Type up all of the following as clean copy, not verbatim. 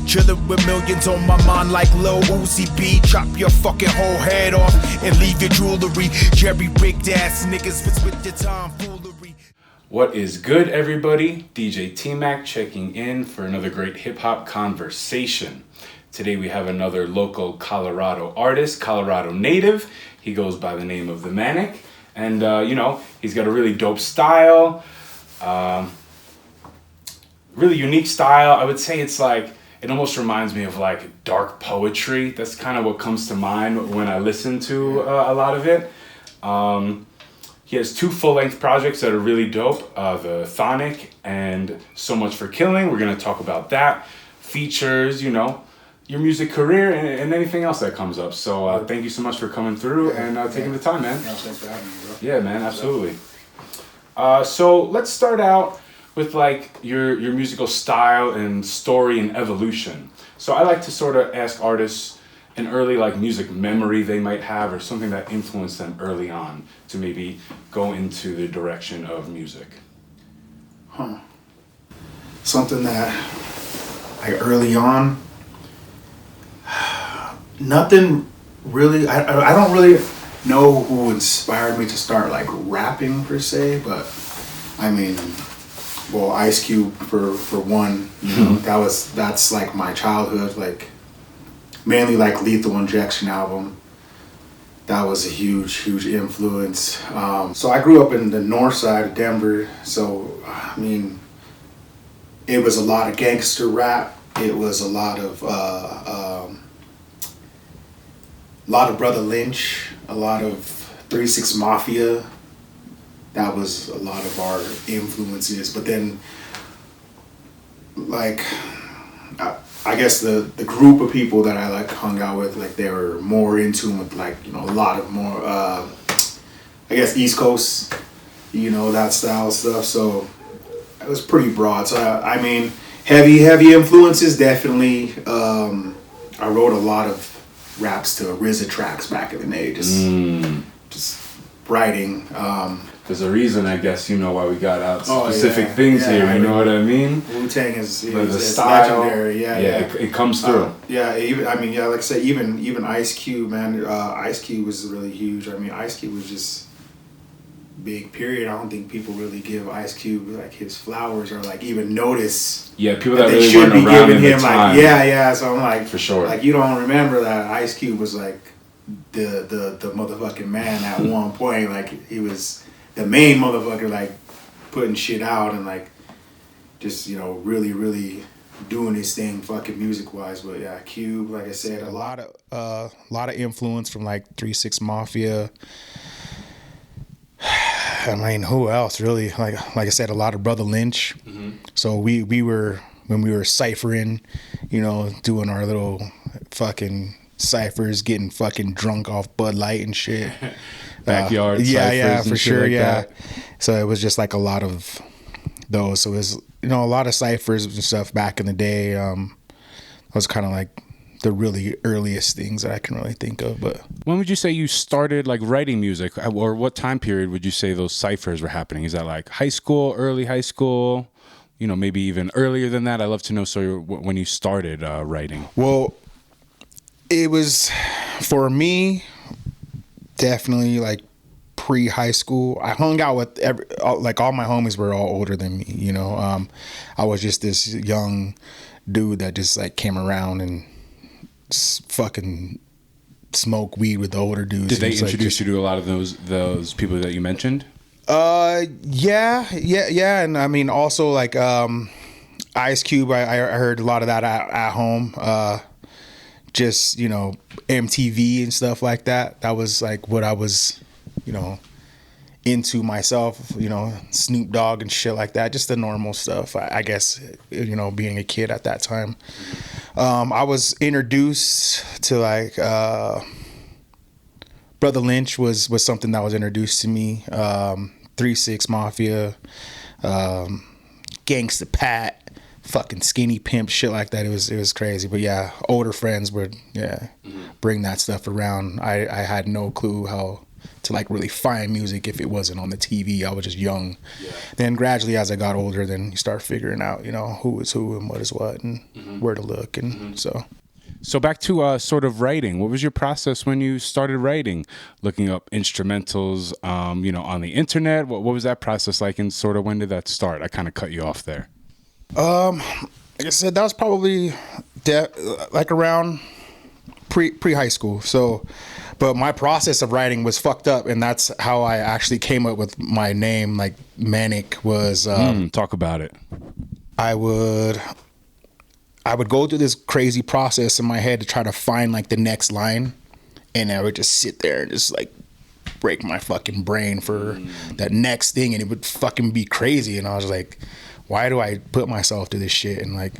Chillin' with millions on my mind like Lil Uzi B. Chop your fucking whole head off and leave your jewelry. Jerry rigged ass niggas with your tomfoolery. What is good, everybody? DJ TMac checking in for another great hip-hop conversation. Today we have another local Colorado artist, Colorado native. He goes by the name of the Manic. And, he's got a really dope style. Really unique style. I would say it's like, it almost reminds me of like dark poetry. That's kind of what comes to mind when I listen to a lot of it. He has two full-length projects that are really dope. The CHTHONIC and So Much for Killing. We're going to talk about that. Features, your music career and anything else that comes up. So thank you so much for coming through and taking the time, man. Yeah, thanks for having me, bro. Yeah, man, absolutely. So let's start out with like your musical style and story and evolution. So I like to sort of ask artists an early like music memory they might have or something that influenced them early on to maybe go into the direction of music. Something that like early on, nothing really, I don't really know who inspired me to start like rapping per se, but I mean, well, Ice Cube for one, that's like my childhood, like mainly like Lethal Injection album. That was a huge influence. So I grew up in the north side of Denver, so I mean, it was a lot of gangster rap. It was a lot of Brother Lynch, a lot of 3 6 Mafia. That was a lot of our influences. But then, like, I guess the group of people that I like hung out with, like they were more in tune with like, a lot of more, I guess East Coast, that style stuff. So it was pretty broad. So I mean, heavy influences, definitely. I wrote a lot of raps to RZA tracks back in the day, just writing. There's a reason, I guess, why we got out specific things here. You know what I mean? Wu-Tang is the style, legendary. It comes through. Like I said, even Ice Cube, man. Ice Cube was really huge. I mean, Ice Cube was just big. Period. I don't think people really give Ice Cube like his flowers or like even notice. Yeah, people that they really should weren't be around giving in him the time. like So I'm like, for sure. Like you don't remember that Ice Cube was like the motherfucking man at one point. Like he was the main motherfucker, like putting shit out and like just really doing his thing fucking music wise. But yeah, Cube, like I said, a lot of influence from like 3 6 Mafia. I mean, who else really? Like I said, a lot of Brother Lynch. Mm-hmm. So we were, when we were ciphering, doing our little fucking ciphers, getting fucking drunk off Bud Light and shit. Backyard ciphers. Yeah, for sure, like yeah. That. So it was just like a lot of those. So it was, a lot of ciphers and stuff back in the day. That was kind of like the really earliest things that I can really think of. But when would you say you started like writing music, or what time period would you say those ciphers were happening? Is that like high school, early high school, maybe even earlier than that? I'd love to know. So when you started writing. Well, it was for me definitely like pre-high school. I hung out with all my homies were all older than me. I was just this young dude that just like came around and fucking smoke weed with the older dudes. Did they introduce you to a lot of those people that you mentioned? Yeah, and I mean also like Ice Cube. I heard a lot of that at home. Just MTV and stuff like that. That was like what I was, into myself. Snoop Dogg and shit like that. Just the normal stuff. I guess being a kid at that time. I was introduced to like Brother Lynch was something that was introduced to me. 3 6 Mafia, Gangsta Pat, fucking Skinny Pimp, shit like that. It was crazy. But yeah, older friends would bring that stuff around. I had no clue how like really find music if it wasn't on the TV. I was just young. Yeah. Then gradually as I got older, then you start figuring out, you know, who is who and what is what and where to look. And So back to sort of writing. What was your process when you started writing? Looking up instrumentals, you know, on the internet? What was that process like, and sort of when did that start? I kind of cut you off there. Like I said, that was probably like around pre high school. So, but my process of writing was fucked up, and that's how I actually came up with my name. Like Manic was. Talk about it. I would go through this crazy process in my head to try to find like the next line, and I would just sit there and just like break my fucking brain for that next thing, and it would fucking be crazy. And I was like, why do I put myself through this shit? And like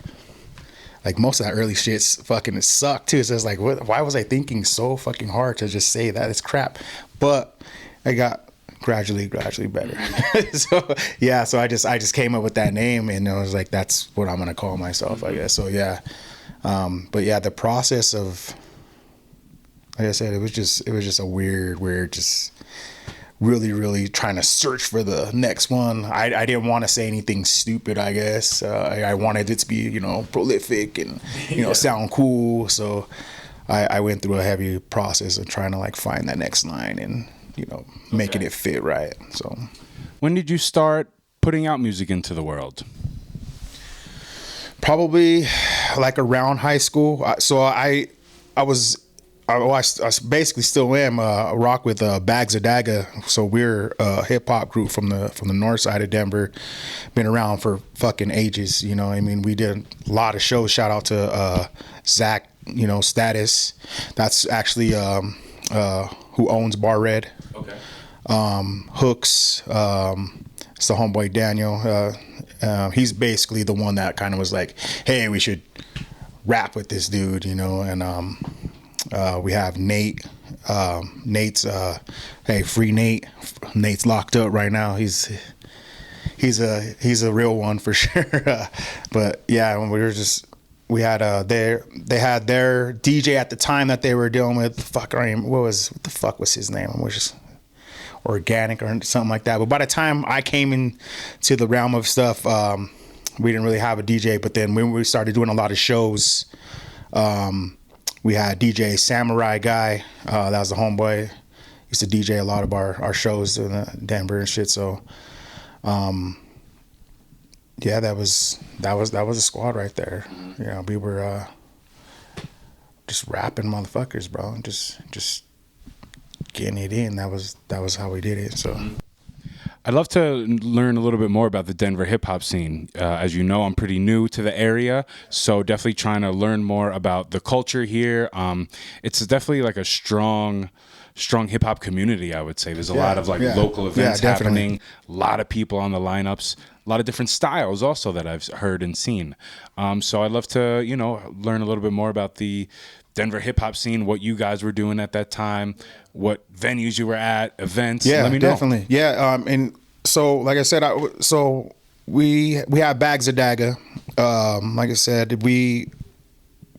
most of that early shit's fucking, it sucked too. So it's like, why was I thinking so fucking hard to just say that? It's crap. But I got gradually better. So yeah, so I just came up with that name, and I was like, that's what I'm gonna call myself, I guess. So yeah, but yeah, the process of, like I said, it was just a weird, just really trying to search for the next one. I didn't want to say anything stupid, I guess. I wanted it to be, you know, prolific and, you know, sound cool. So I went through a heavy process of trying to like find that next line and, you know, making it fit right. So when did you start putting out music into the world? Probably like around high school. So I basically still am rock with Bags of Daga. So we're a hip hop group from the north side of Denver. Been around for fucking ages. You know, I mean, we did a lot of shows. Shout out to Zach, you know, Status. That's actually who owns Bar Red. Okay. Hooks. It's the homeboy Daniel. He's basically the one that kind of was like, hey, we should rap with this dude, you know. And we have Nate. Nate's hey, free Nate. Nate's locked up right now. He's a real one for sure. But yeah, when we had they had their DJ at the time that they were dealing with. What the fuck was his name? It was just Organic or something like that. But by the time I came into the realm of stuff, we didn't really have a DJ. But then when we started doing a lot of shows, we had DJ Samurai Guy. That was the homeboy. Used to DJ a lot of our shows in Denver and shit. So, yeah, that was a squad right there. You know, we were just rapping motherfuckers, bro. Just getting it in. That was how we did it. So. I'd love to learn a little bit more about the Denver hip-hop scene. As you know, I'm pretty new to the area, so definitely trying to learn more about the culture here. It's definitely like a strong hip-hop community, I would say. There's a lot of like local events happening, a lot of people on the lineups, a lot of different styles also that I've heard and seen. So I'd love to, you know, learn a little bit more about the Denver hip-hop scene, what you guys were doing at that time, what venues you were at, events. Yeah, let me know. Definitely. Yeah, and so like I said, we have Bags of Daga. Like I said, we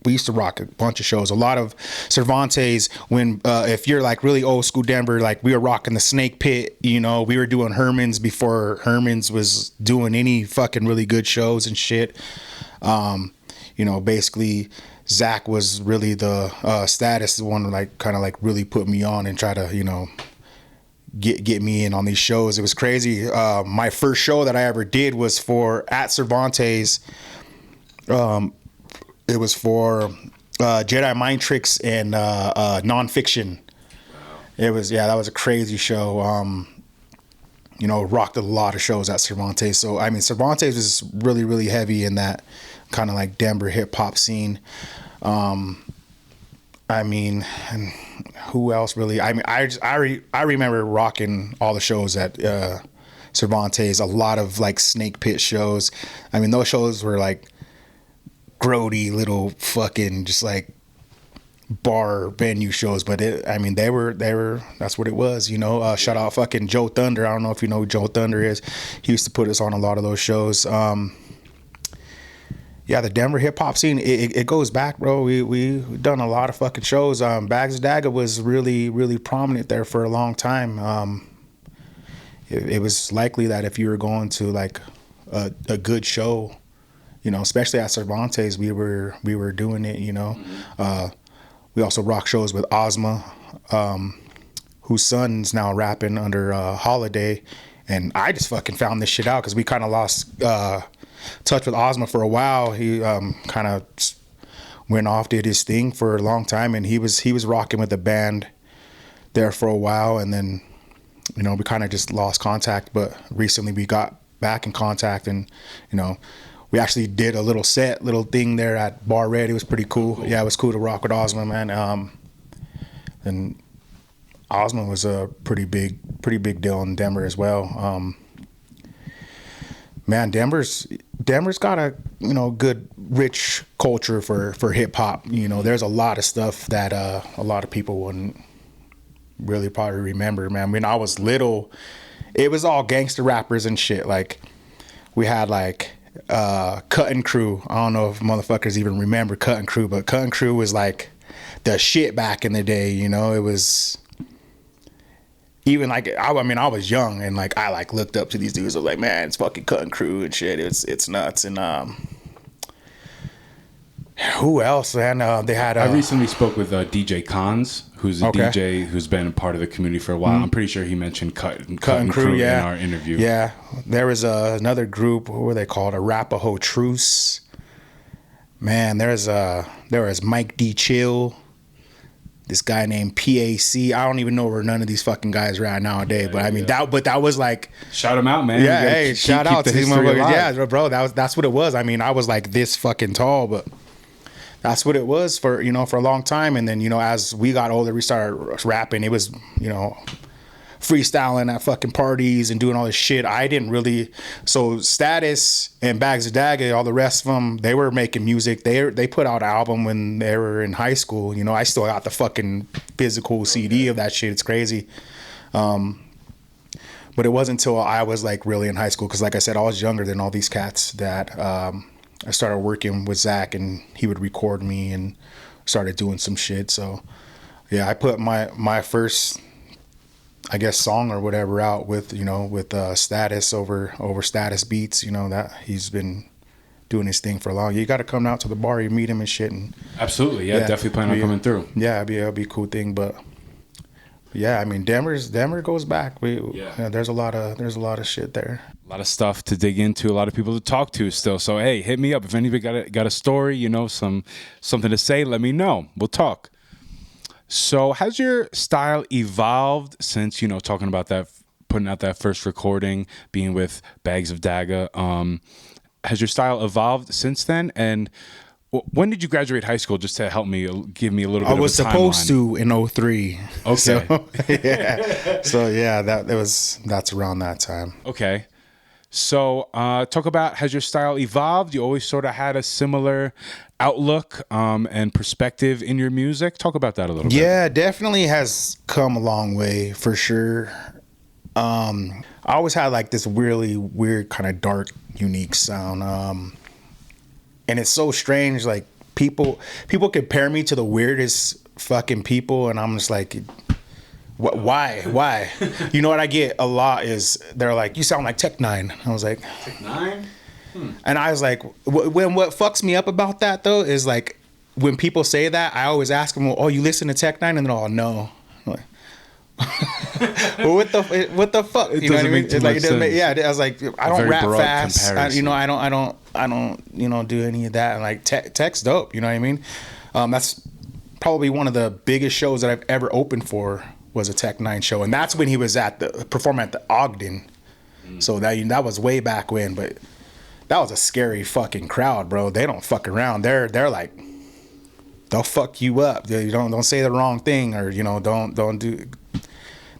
used to rock a bunch of shows. A lot of Cervantes. When if you're like really old school Denver, like we were rocking the Snake Pit. You know, we were doing Herman's before Herman's was doing any fucking really good shows and shit. You know, basically Zach was really the Status, the one like kind of like really put me on and try to, you know, get me in on these shows. It was crazy. My first show that I ever did was at Cervantes. It was for Jedi Mind Tricks and Nonfiction. It was, that was a crazy show. You know, rocked a lot of shows at Cervantes. So I mean, Cervantes was really, really heavy in that kind of like Denver hip hop scene. I mean, and who else really? I mean, I remember rocking all the shows at Cervantes. A lot of like Snake Pit shows. I mean, those shows were like grody little fucking just like bar venue shows, but I mean they were that's what it was, you know. Shout out fucking Joe Thunder. I don't know if you know who Joe Thunder is. He used to put us on a lot of those shows. Yeah, the Denver hip hop scene, it goes back, bro. We've done a lot of fucking shows. Bags of Dagga was really prominent there for a long time. It was likely that if you were going to like a good show, you know, especially at Cervantes, we were doing it, you know. We also rock shows with Ozma, whose son's now rapping under Holiday. And I just fucking found this shit out because we kind of lost touch with Ozma for a while. He kind of went off, did his thing for a long time, and he was rocking with the band there for a while, and then, you know, we kind of just lost contact. But recently we got back in contact, and, you know, we actually did a little thing there at Bar Red. It was pretty cool. Yeah, it was cool to rock with Ozma, man. And Ozma was a pretty big deal in Denver as well. Man, Denver's got a, you know, good rich culture for hip hop. You know, there's a lot of stuff that a lot of people wouldn't really probably remember, man. When I was little, it was all gangster rappers and shit. Like, we had like Cuttin' Crew. I don't know if motherfuckers even remember Cuttin' Crew, but Cuttin' Crew was like the shit back in the day, you know. It was even like, I was young and like I like looked up to these dudes. I was like, man, it's fucking Cuttin' Crew and shit. It's nuts. And who else? And they had. I recently spoke with DJ Cons, who's a Okay. DJ who's been a part of the community for a while. I'm pretty sure he mentioned Cuttin' Crew yeah. in our interview. Yeah, there was another group. What were they called? Arapaho Truce. Man, there was Mike D. Chill. This guy named PAC. I don't even know where none of these fucking guys are at nowadays. But I mean, that was like, Shout him out, man. yeah, hey, shout out to the these history motherfuckers. alive. Yeah, bro, that's what it was. I mean, I was like this fucking tall, but that's what it was for, you know, for a long time. And then, you know, as we got older, we started rapping. It was, you know, freestyling at fucking parties and doing all this shit. I didn't really. So Status and Bags of Dagga, all the rest of them, they were making music. They put out an album when they were in high school. You know, I still got the fucking physical CD of that shit. It's crazy. But it wasn't until I was like really in high school, because like I said, I was younger than all these cats, that I started working with Zach, and he would record me and started doing some shit. So yeah, I put my first, I guess, song or whatever out with, you know, with Status over Status Beats. You know, that he's been doing his thing for a long. You got to come out to the bar, you meet him and shit. And Absolutely, yeah, definitely plan on coming through. Yeah, it'd be a cool thing. But yeah, I mean, Denver goes back. There's a lot of shit there. A lot of stuff to dig into, a lot of people to talk to still. So hey, hit me up if anybody got a story, you know, something to say. Let me know. We'll talk. So has your style evolved since, you know, talking about that, putting out that first recording, being with Bags of Dagga? Has your style evolved since then? And when did you graduate high school? Just to help me, give me a little bit of a timeline. I was supposed to in 2003. Okay. So, yeah. So yeah, that's around that time. Okay. So talk about, has your style evolved? You always sort of had a similar outlook and perspective in your music. Talk about that a little bit. Yeah, definitely has come a long way for sure. I always had like this really weird kind of dark, unique sound. And it's so strange, like people compare me to the weirdest fucking people, and I'm just like, why? You know what I get a lot is they're like, you sound like Tech Nine. I was like, Tech Nine? And I was like, when what fucks me up about that though is like, when people say that, I always ask them, oh, you listen to Tech Nine? And they're all, no. I'm like, well, what the fuck? It You know what I doesn't mean? make too It's like, much it doesn't make, sense. yeah, I was like, I don't very rap broad fast. I comparison. I don't, you know, do any of that. And like Tech's dope. You know what I mean? That's probably one of the biggest shows that I've ever opened for, was a Tech Nine show, and that's when he was performing at the Ogden. So that was way back when, but that was a scary fucking crowd, bro. They don't fuck around. They're like, they'll fuck you up. You don't say the wrong thing, or you know, don't do.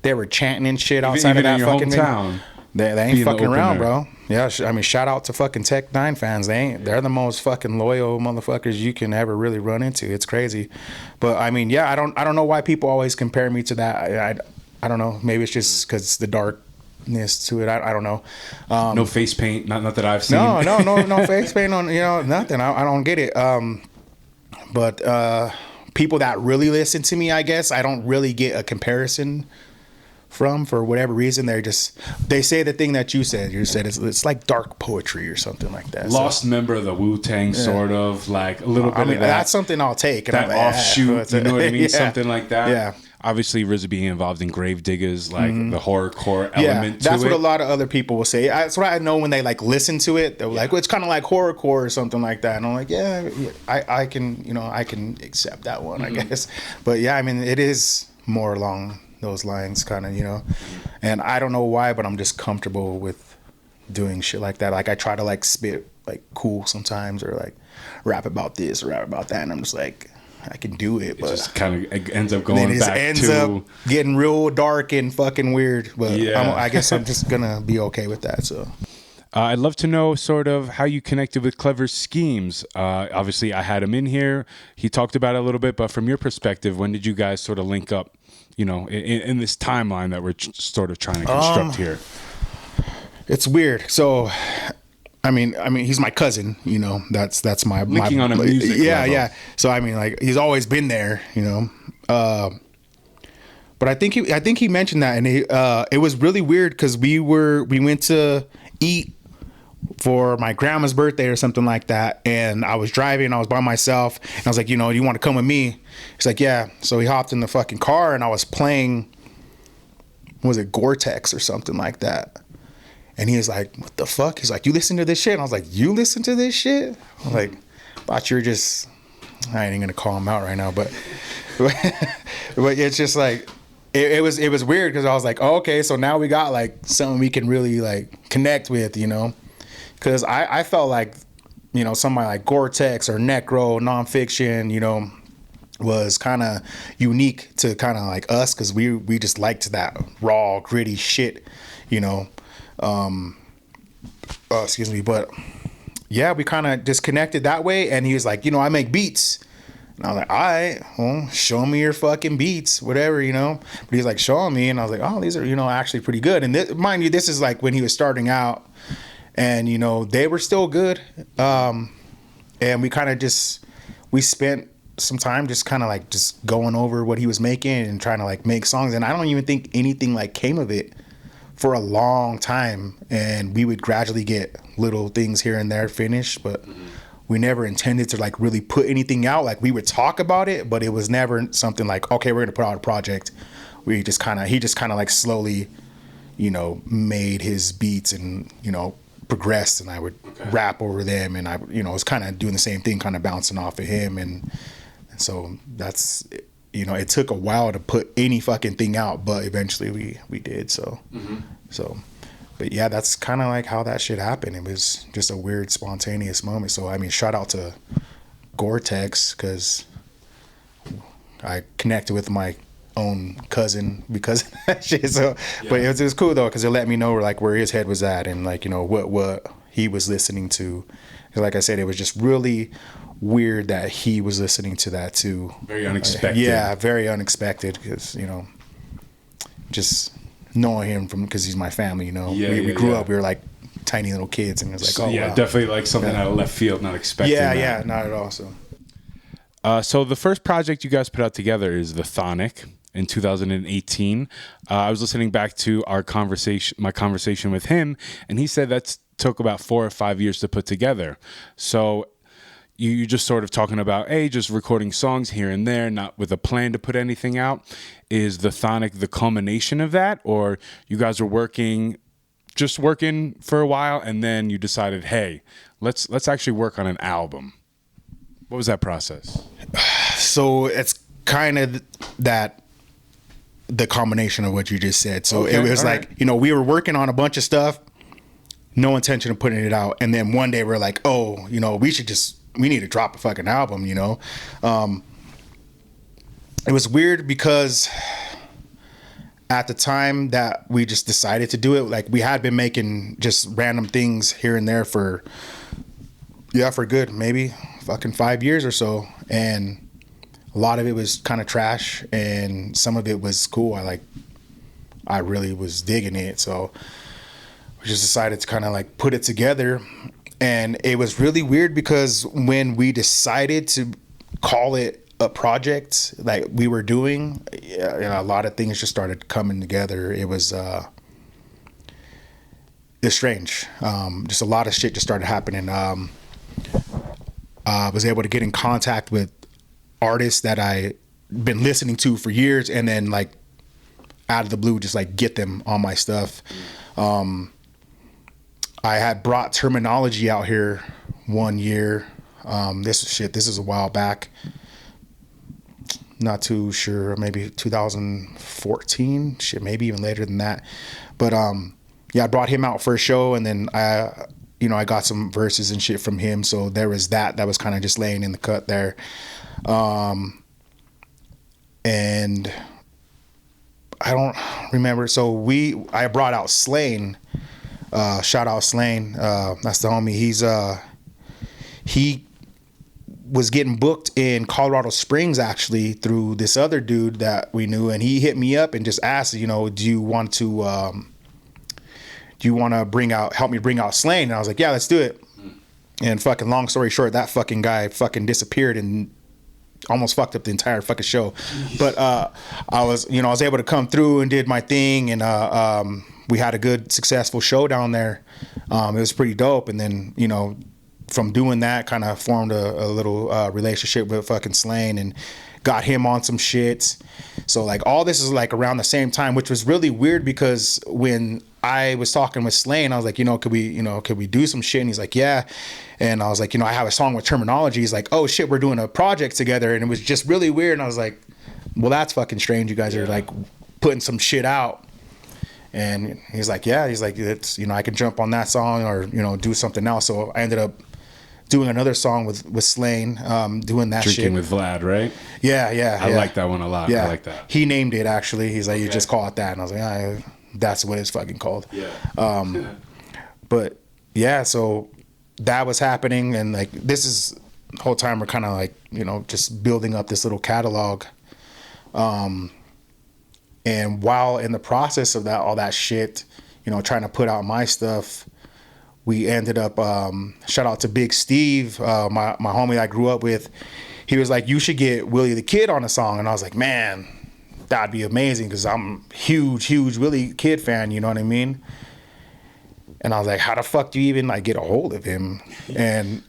They were chanting and shit outside Even of that in your fucking hometown. They ain't being the fucking around, opener. bro. Yeah, I mean, shout out to fucking Tech Nine fans. They're the most fucking loyal motherfuckers you can ever really run into. It's crazy, but I mean, yeah, I don't know why people always compare me to that. I don't know. Maybe it's just because the dark uniqueness to it. I don't know. No face paint, not that I've seen. No face paint on, nothing. I don't get it. But people that really listen to me, I guess, I don't really get a comparison from, for whatever reason. They say the thing that you said it's like dark poetry or something like that. Lost member of the Wu-Tang, sort of, like a little bit of that. That's something I'll take. That offshoot, you know what I mean? Yeah. Something like that. Yeah. Obviously, RZA being involved in Grave Diggers, like the horrorcore element to it. That's what a lot of other people will say. That's what I know when they like listen to it. They're like, well, it's kind of like horrorcore or something like that. And I'm like, yeah, I can, I can accept that one, I guess. But yeah, I mean, it is more along those lines, kind of, And I don't know why, but I'm just comfortable with doing shit like that. Like I try to like spit like cool sometimes, or like rap about this or rap about that, and I'm just like, I can do it, but it just kind of ends up going back ends up getting real dark and fucking weird. But yeah. I guess I'm just gonna be okay with that. So I'd love to know sort of how you connected with Klever Skemes. Obviously, I had him in here. He talked about it a little bit, but from your perspective, when did you guys sort of link up? In this timeline that we're sort of trying to construct here. It's weird. So, I mean, he's my cousin. That's my linking on a music level. Yeah. So I mean, like he's always been there. But I think he mentioned that, and it was really weird because we went to eat for my grandma's birthday or something like that, and I was driving, I was by myself, and I was like, you want to come with me? He's like, yeah. So he hopped in the fucking car, and I was playing, was it Gore-Tex or something like that? And he was like, what the fuck? He's like, you listen to this shit? And I was like, you listen to this shit? I was like, thought you were just, I ain't gonna call him out right now, but but it's just like, it was weird because I was like, oh, okay, so now we got like something we can really like connect with, Because I felt like, somebody like Gore-Tex or Necro, Nonfiction, was kind of unique to kind of like us because we just liked that raw, gritty shit, excuse me. But yeah, we kind of just connected that way. And he was like, I make beats. And I was like, all right, well, show me your fucking beats, whatever, But he's like, showing me. And I was like, oh, these are, actually pretty good. And mind you, this is like when he was starting out. And, they were still good. And we kind of we spent some time just kind of like just going over what he was making and trying to like make songs. And I don't even think anything like came of it for a long time. And we would gradually get little things here and there finished, but we never intended to like really put anything out. Like we would talk about it, but it was never something like, okay, we're going to put out a project. He just kind of like slowly, made his beats and, progressed, and I would rap over them, and I was kind of doing the same thing, kind of bouncing off of him, and so that's, it took a while to put any fucking thing out, but eventually we did. So but yeah, that's kind of like how that shit happened. It was just a weird spontaneous moment. So I mean, shout out to Gore-Tex because I connected with my own cousin because of that shit. So, yeah. But it was cool though because it let me know like where his head was at and like what he was listening to. Like I said, it was just really weird that he was listening to that too. Very unexpected. Yeah, very unexpected because just knowing him from because he's my family. We grew up. We were like tiny little kids, and it was like, oh yeah, wow. Definitely like something out of left field, not expecting. Yeah, not at all. So the first project you guys put out together is the CHTHONIC in 2018. I was listening back to my conversation with him, and he said that took about 4 or 5 years to put together. So you're just sort of talking about, just recording songs here and there, not with a plan to put anything out. Is the CHTHONIC the culmination of that, or you guys were working for a while, and then you decided, hey, let's actually work on an album? What was that process? So it's kind of the combination of what you just said. So okay, it was like, right. We were working on a bunch of stuff, no intention of putting it out. And then one day we're like, oh, we need to drop a fucking album, It was weird because at the time that we just decided to do it, like we had been making just random things here and there for good, maybe fucking 5 years or so. And a lot of it was kind of trash and some of it was cool. I I really was digging it. So we just decided to kind of like put it together. And it was really weird because when we decided to call it a project like we were doing, a lot of things just started coming together. It was it's strange. Just a lot of shit just started happening. I was able to get in contact with artists that I been listening to for years, and then like out of the blue just like get them on my stuff. I had brought Termanology out here one year. This is a while back. Not too sure, maybe 2014, shit, maybe even later than that. But yeah, I brought him out for a show, and then I got some verses and shit from him. So there was that was kind of just laying in the cut there. And I don't remember. So I brought out Slane. Shout out Slane. That's the homie. He was getting booked in Colorado Springs actually through this other dude that we knew, and he hit me up and just asked, do you want to help me bring out Slane? And I was like, yeah, let's do it. And fucking long story short, that fucking guy fucking disappeared and almost fucked up the entire fucking show. But I was able to come through and did my thing, and we had a good successful show down there. It was pretty dope. And then, from doing that, kind of formed a little relationship with fucking Slane and got him on some shit. So like all this is like around the same time, which was really weird because when I was talking with Slane, I was like, could we do some shit? And he's like, yeah. And I was like, I have a song with Termanology. He's like, oh shit, we're doing a project together. And it was just really weird. And I was like, well, that's fucking strange. You guys are like putting some shit out. And he's like, yeah, it's, I can jump on that song or, do something else. So I ended up doing another song with Slane, doing that shit. Drinking with Vlad, right? Yeah. I like that one a lot. Yeah. I like that. He named it actually. He's like, you just call it that. And I was like, that's what it's fucking called. Yeah. But yeah, so that was happening. And like, this is the whole time we're kind of like, just building up this little catalog. And while in the process of all that shit, trying to put out my stuff, we ended up, shout out to Big Steve, my homie I grew up with. He was like, you should get Willie the Kid on a song. And I was like, man, that'd be amazing because I'm huge Willie Kid fan, you know what I mean? And I was like, how the fuck do you even like get a hold of him? And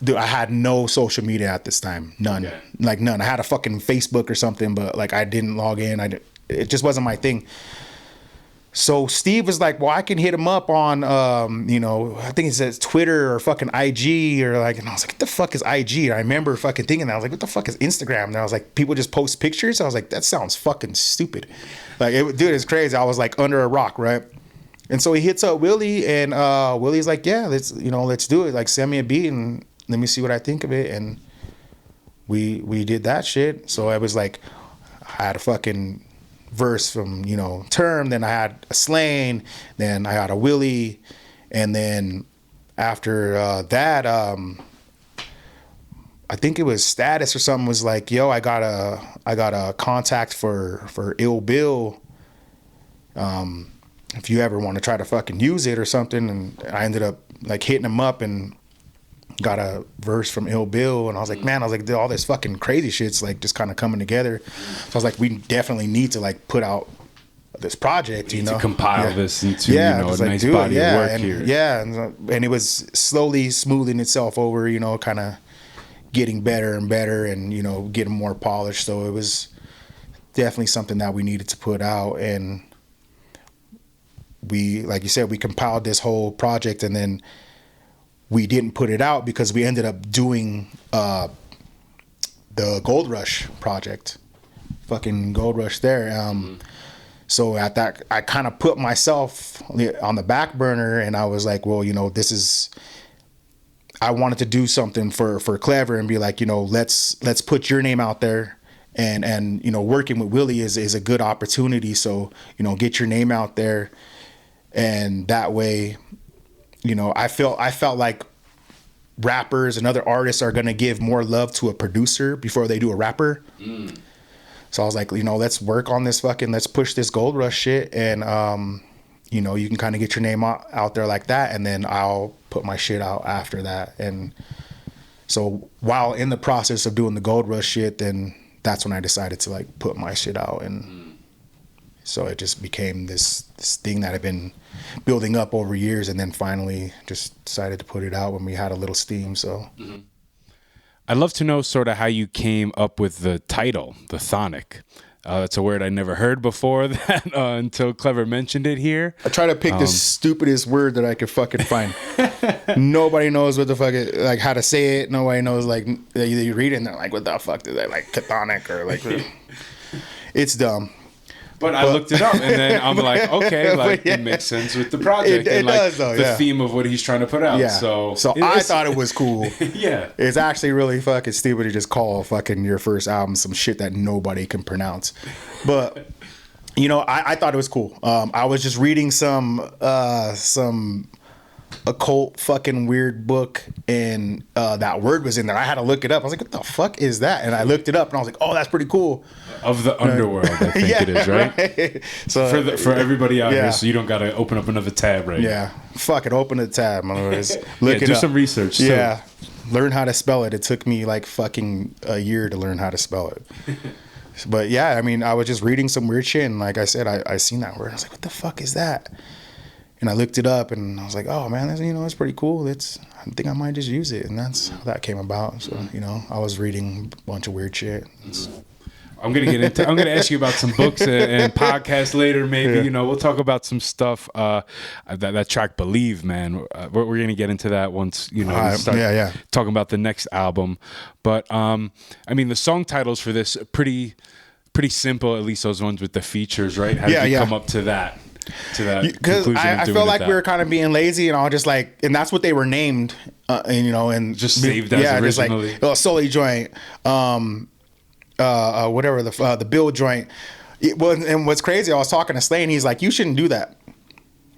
dude, I had no social media at this time. None. Okay. Like none. I had a fucking Facebook or something, but like I didn't log in. It just wasn't my thing. So Steve was like, well, I can hit him up on, I think it says Twitter or fucking IG or like, and I was like, what the fuck is IG? And I remember fucking thinking that. I was like, what the fuck is Instagram? And I was like, people just post pictures? I was like, that sounds fucking stupid. Like, dude, it's crazy. I was like under a rock, right? And so he hits up Willie, and Willie's like, yeah, let's do it. Like, send me a beat and let me see what I think of it. And we did that shit. So I was like, I had a fucking verse from Term, then I had a Slane, then I had a Willie, and then after that I think it was Status or something was like, yo, I got a contact for Ill Bill, if you ever want to try to fucking use it or something. And I ended up like hitting him up and got a verse from Ill Bill, and I was like, man, all this fucking crazy shit's like just kind of coming together. So I was like, we definitely need to like put out this project, to compile this into a like, nice body of work here. Yeah, and it was slowly smoothing itself over, kind of getting better and better, and getting more polished. So it was definitely something that we needed to put out, and we, like you said, we compiled this whole project, and then we didn't put it out because we ended up doing the Gold Rush project, fucking Gold Rush there. So at that, I kind of put myself on the back burner, and I was like, well, I wanted to do something for Klever and be like, let's put your name out there, and working with Willie is a good opportunity. So get your name out there, and that way. I felt like rappers and other artists are going to give more love to a producer before they do a rapper. So I was like, let's work on this let's push this Gold Rush shit, and you can kind of get your name out there like that, and then I'll put my shit out after that. And so while in the process of doing the Gold Rush shit, then that's when I decided to like put my shit out, and so it just became this thing that had been building up over years, and then finally just decided to put it out when we had a little steam. So I'd love to know sort of how you came up with the title, the CHTHONIC. That's a word I never heard before that until Klever mentioned it here. I try to pick the stupidest word that I could fucking find. Nobody knows what the fuck like how to say it. Nobody knows, like, you read it and they're like, what the fuck is that, like chthonic or like it's dumb. But I looked it up, and then I'm like, okay, like it makes sense with the project and like does, though, the theme of what he's trying to put out. Yeah. So I thought it was cool. Yeah. It's actually really fucking stupid to just call fucking your first album some shit that nobody can pronounce. But I thought it was cool. I was just reading some occult fucking weird book, and that word was in there. I had to look it up. I was like, what the fuck is that? And I looked it up, and I was like, oh, that's pretty cool. Of the underworld, I think it is, right? So for everybody out here, so you don't got to open up another tab, right? Yeah. Fucking open the tab. Do some research. Too. Yeah. Learn how to spell it. It took me like fucking a year to learn how to spell it. But yeah, I mean, I was just reading some weird shit, and like I said, I seen that word. I was like, what the fuck is that? And I looked it up, and I was like, oh man, it's pretty cool. I think I might just use it, and that's how that came about. So I was reading a bunch of weird shit. I'm gonna ask you about some books and podcasts later. Maybe we'll talk about some stuff. That track "Believe," man. We're gonna get into that once we start talking about the next album. But I mean, the song titles for this are pretty simple. At least those ones with the features, right? How did you come up to that? Because I feel like we were kind of being lazy, and I was just like, and that's what they were named, and just saved as originally. Just like Sully joint, whatever the Bill joint. And what's crazy, I was talking to Slay, and he's like, you shouldn't do that.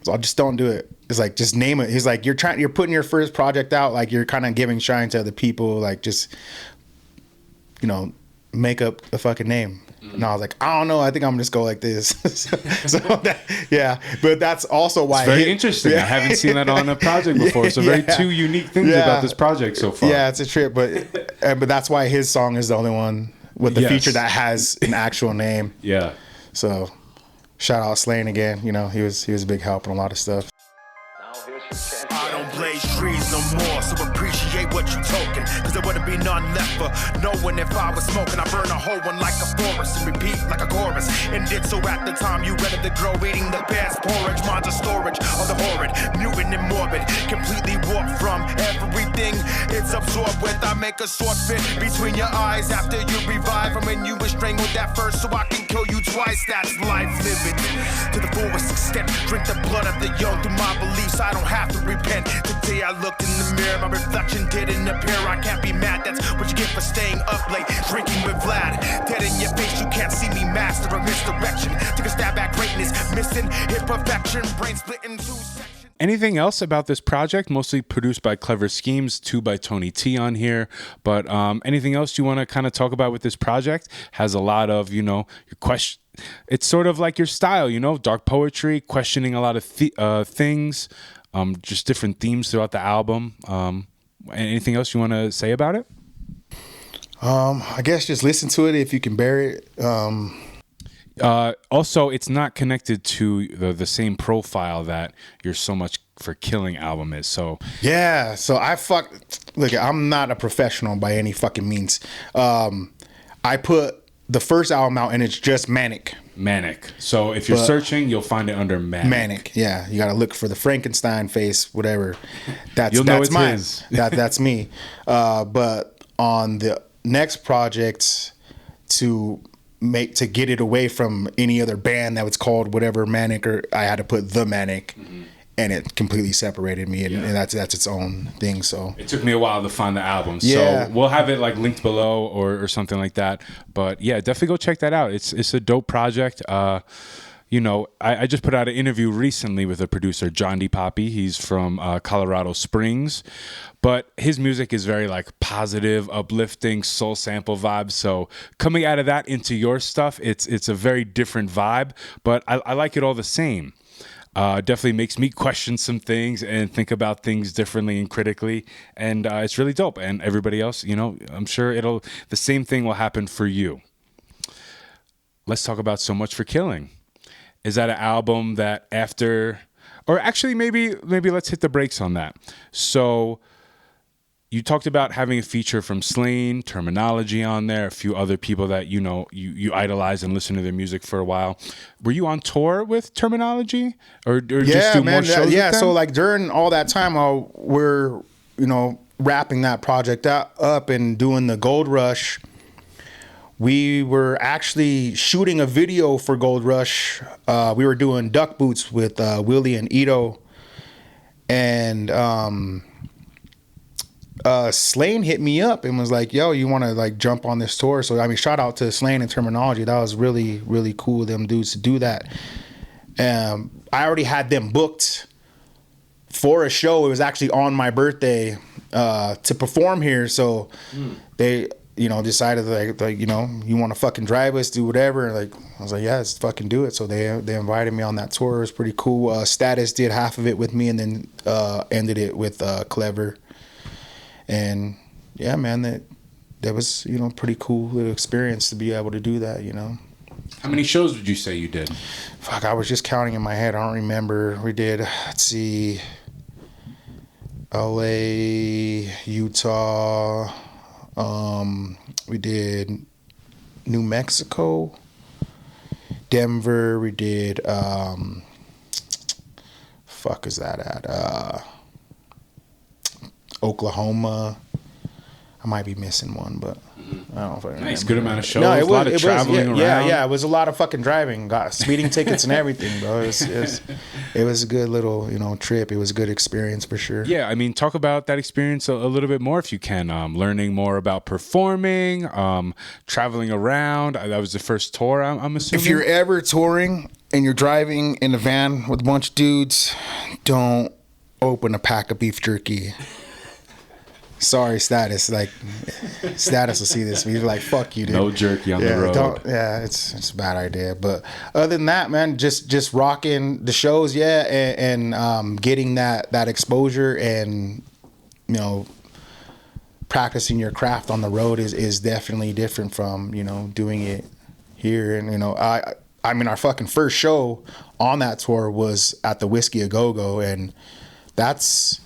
So I just don't do it. It's like, just name it. He's like, you're putting your first project out, like you're kind of giving shine to other people, like just make up a fucking name. And I was like, I don't know. I think I'm just go like this. But that's also why it's very interesting. I haven't seen that on a project before. So very two unique things about this project so far. Yeah, it's a trip. But that's why his song is the only one with the feature that has an actual name. Yeah. So shout out Slane again. He was a big help in a lot of stuff. I don't blaze trees no more, so appreciate what you token. Cause there wouldn't be none left for no one if I was smoking. I burn a whole one like a forest and repeat like a chorus. And did so at the time you ready to grow, eating the best porridge. Mine's a storage of the horrid, mutant and morbid, completely warped from everything it's absorbed with. I make a sword fit between your eyes after you revive. And when you were strangled that first, so I can kill you twice. That's life, live it to the fullest extent. Drink the blood of the young through my beliefs. I don't have to repent. Today I looked in the mirror, my reflection didn't appear. I can't be mad, that's what you get for staying up late, drinking with Vlad. Dead in your face, you can't see me, master of misdirection. Took a stab at greatness, missing imperfection, brain split in two sections. Anything else about this project? Mostly produced by Klever Skemes, 2 by Tony T on here. But anything else you want to kind of talk about with this project? Has a lot of, your question. It's sort of like your style, dark poetry, questioning a lot of things, just different themes throughout the album. Anything else you want to say about it? I guess just listen to it if you can bear it. Also, it's not connected to the same profile that You're So Much for Killing album is. So so look, I'm not a professional by any fucking means. I put the first album out and it's just Manic. So if you're searching, you'll find it under Manic. Yeah. You got to look for the Frankenstein face, whatever. That's mine. That's me. But on the next project, to get it away from any other band that was called whatever Manic, or I had to put the Manic. Mm-hmm. And it completely separated me, and that's its own thing. So it took me a while to find the album. So we'll have it like linked below or something like that. But yeah, definitely go check that out. It's a dope project. you know, I just put out an interview recently with a producer, John D. Poppy. He's from Colorado Springs, but his music is very like positive, uplifting, soul sample vibes. So coming out of that into your stuff, it's a very different vibe, but I like it all the same. Definitely makes me question some things and think about things differently and critically, and it's really dope. And everybody else, you know, I'm sure the same thing will happen for you. Let's talk about So Much for Killing. Is that an album that after, or actually maybe let's hit the brakes on that. So you talked about having a feature from Slain, Termanology on there, a few other people that you know you idolize and listen to their music for a while. Were you on tour with Termanology, or just do more shows? Yeah, with them? so like during all that time, we're wrapping that project up and doing the Gold Rush. We were actually shooting a video for Gold Rush. We were doing Duck Boots with Willie and Ito. And Slane hit me up and was like, yo, you want to like jump on this tour? So, I mean, shout out to Slane and Termanology. That was really, really cool of them dudes to do that. I already had them booked for a show. It was actually on my birthday to perform here. So they... decided like you want to fucking drive us, do whatever. Like I was like, yeah, let's fucking do it. So they invited me on that tour. It was pretty cool. Status did half of it with me, and then ended it with Klever. And yeah, man, that was pretty cool little experience to be able to do that. How many shows would you say you did? Fuck, I was just counting in my head. I don't remember. We did, let's see, LA, Utah. We did New Mexico, Denver. We did fuck is that at Oklahoma. I might be missing one, but I don't know if I remember. Nice, good amount of shows. No, a lot of traveling around. Yeah, it was a lot of fucking driving. Got speeding tickets and everything, bro. It was a good little trip. It was a good experience for sure. Yeah, I mean, talk about that experience a little bit more if you can. Learning more about performing, traveling around. That was the first tour, I'm assuming. If you're ever touring and you're driving in a van with a bunch of dudes, don't open a pack of beef jerky. Sorry, Status. Like, Status will see this. He's like, "Fuck you, dude." No jerky on the road. It's a bad idea. But other than that, man, just rocking the shows, and getting that exposure and practicing your craft on the road is definitely different from doing it here. And I mean, our fucking first show on that tour was at the Whiskey A Go Go, and that's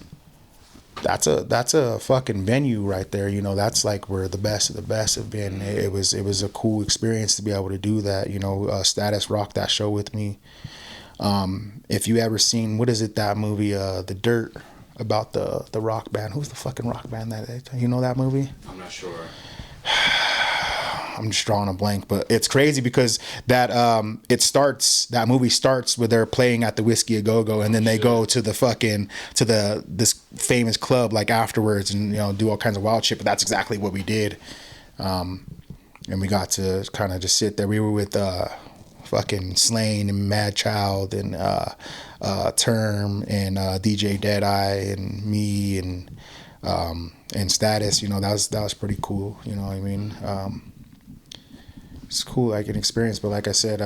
a fucking venue right there. That's like where the best of the best have been. It was a cool experience to be able to do that. Status rocked that show with me. If you ever seen, what is it, that movie, The Dirt, about the rock band? Who's the fucking rock band that that movie? I'm not sure. I'm just drawing a blank, but it's crazy because that movie starts with they're playing at the Whiskey A Go Go, and then they go to this famous club like afterwards and do all kinds of wild shit. But that's exactly what we did, and we got to kind of just sit there. We were with fucking Slain and Mad Child and Term and DJ Deadeye and me and Status. That was pretty cool. You know what I mean? It's cool, like an experience, but like I said,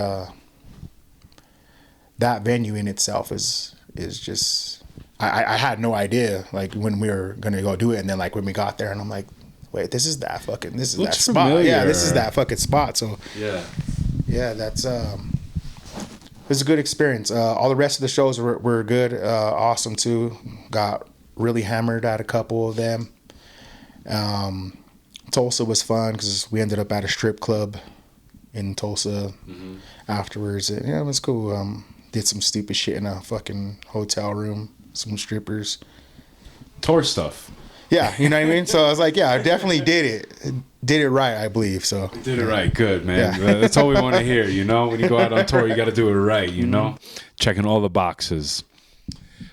that venue in itself is just. I had no idea like when we were gonna go do it, and then like when we got there, and I'm like, wait, this is that spot. Yeah, this is that fucking spot. So yeah, that's it was a good experience. All the rest of the shows were good, awesome too. Got really hammered at a couple of them. Tulsa was fun because we ended up at a strip club in Tulsa afterwards. Yeah, it was cool. Did some stupid shit in a fucking hotel room, some strippers. Tour stuff. Yeah, you know what I mean? So I was like, yeah, I definitely did it. Did it right, I believe. So did it right. Good, man. Yeah. That's all we want to hear, When you go out on tour, you got to do it right, Checking all the boxes.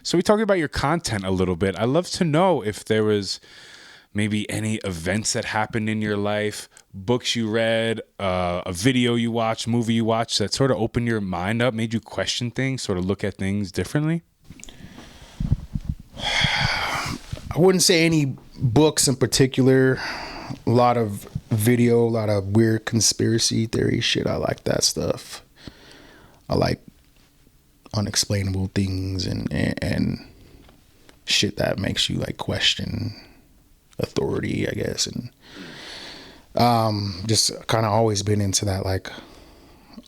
So we talked about your content a little bit. I'd love to know if there was maybe any events that happened in your life, books you read, a video you watched, movie you watched that sort of opened your mind up, made you question things, sort of look at things differently? I wouldn't say any books in particular. A lot of video, a lot of weird conspiracy theory shit. I like that stuff. I like unexplainable things and shit that makes you like question authority, I guess. And just kind of always been into that like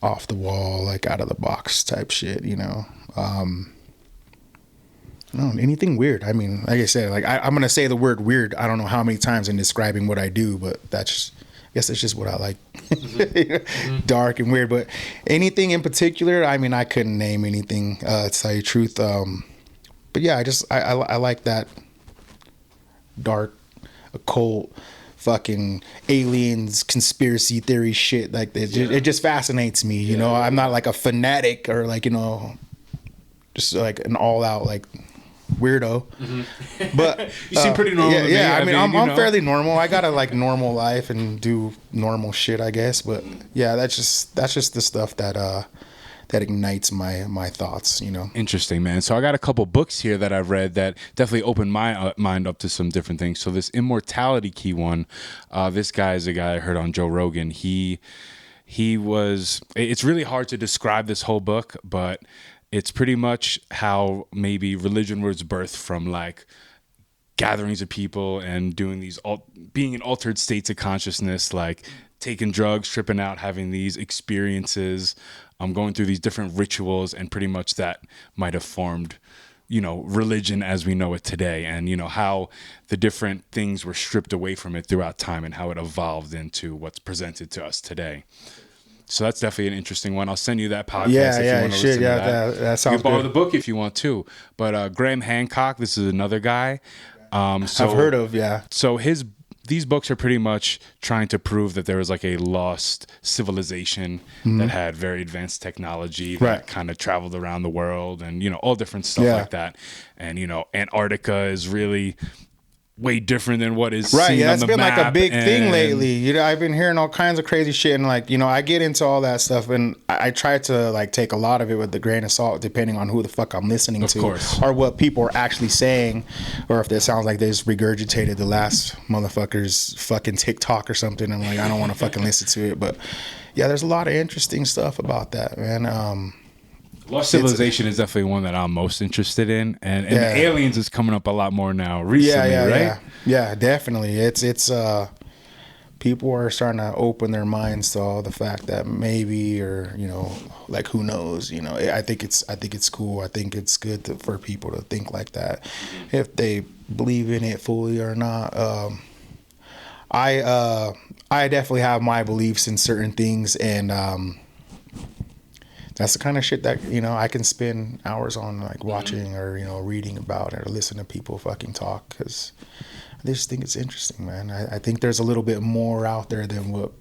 off the wall, like out of the box type shit, you know. No, anything weird. I mean, like I said, like I'm gonna say the word weird. I don't know how many times in describing what I do, but I guess that's just what I like. Dark and weird. But anything in particular, I mean, I couldn't name anything to tell you the truth. But yeah, I like that dark, occult, fucking aliens, conspiracy theory shit. Like it just fascinates me. You know, I'm not like a fanatic or like, you know, just like an all out like weirdo. But you seem pretty normal. Yeah, I mean, I'm fairly normal. I got a like normal life and do normal shit, I guess. But yeah, that's just the stuff that ignites my thoughts, you know. Interesting, man. So I got a couple books here that I've read that definitely opened my mind up to some different things. So this Immortality Key one, this guy is a guy I heard on Joe Rogan. He was. It's really hard to describe this whole book, but it's pretty much how maybe religion was birthed from like gatherings of people and doing these being in altered states of consciousness, like taking drugs, tripping out, having these experiences, going through these different rituals, and pretty much that might have formed, you know, religion as we know it today, and you know how the different things were stripped away from it throughout time and how it evolved into what's presented to us today. So that's definitely an interesting one. I'll send you that podcast if you want to listen to that. That sounds you can borrow good. the book if you want to. But Graham Hancock, this is another guy. I've heard of, yeah. So these books are pretty much trying to prove that there was like a lost civilization that had very advanced technology that kind of traveled around the world and, you know, all different stuff like that. And, you know, Antarctica is really way different than what is seen on the been map. Like a big thing lately. You know, I've been hearing all kinds of crazy shit, and like, you know, I get into all that stuff, and I try to like take a lot of it with a grain of salt, depending on who the fuck I'm listening to, course. or what people are actually saying, or if it sounds like they just regurgitated the last motherfucker's fucking TikTok or something. I'm like, I don't want to fucking listen to it, but yeah, there's a lot of interesting stuff about that, man. Lost Civilization is definitely one that I'm most interested in, and the aliens is coming up a lot more now recently, right? Yeah, definitely. It's people are starting to open their minds to all the fact that maybe, or you know, like who knows, you know. I think it's cool. I think it's good for people to think like that, if they believe in it fully or not. I definitely have my beliefs in certain things, and that's the kind of shit that, you know, I can spend hours on, like watching or, you know, reading about it or listen to people fucking talk, because I just think it's interesting, man. I think there's a little bit more out there than what,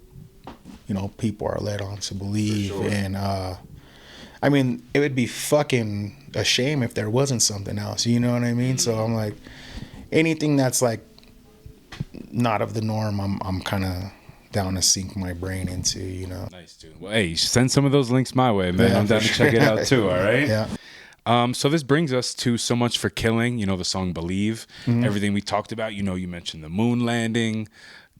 you know, people are led on to believe. Sure. And I mean, it would be fucking a shame if there wasn't something else, you know what I mean? So I'm like, anything that's like not of the norm, I'm kind of down to sink my brain into, you know. Nice, dude. Well, hey, send some of those links my way, man. I'm down to check it out too, all right? Yeah. So this brings us to So Much for Killing, you know, the song Believe, everything we talked about. You know, you mentioned the moon landing,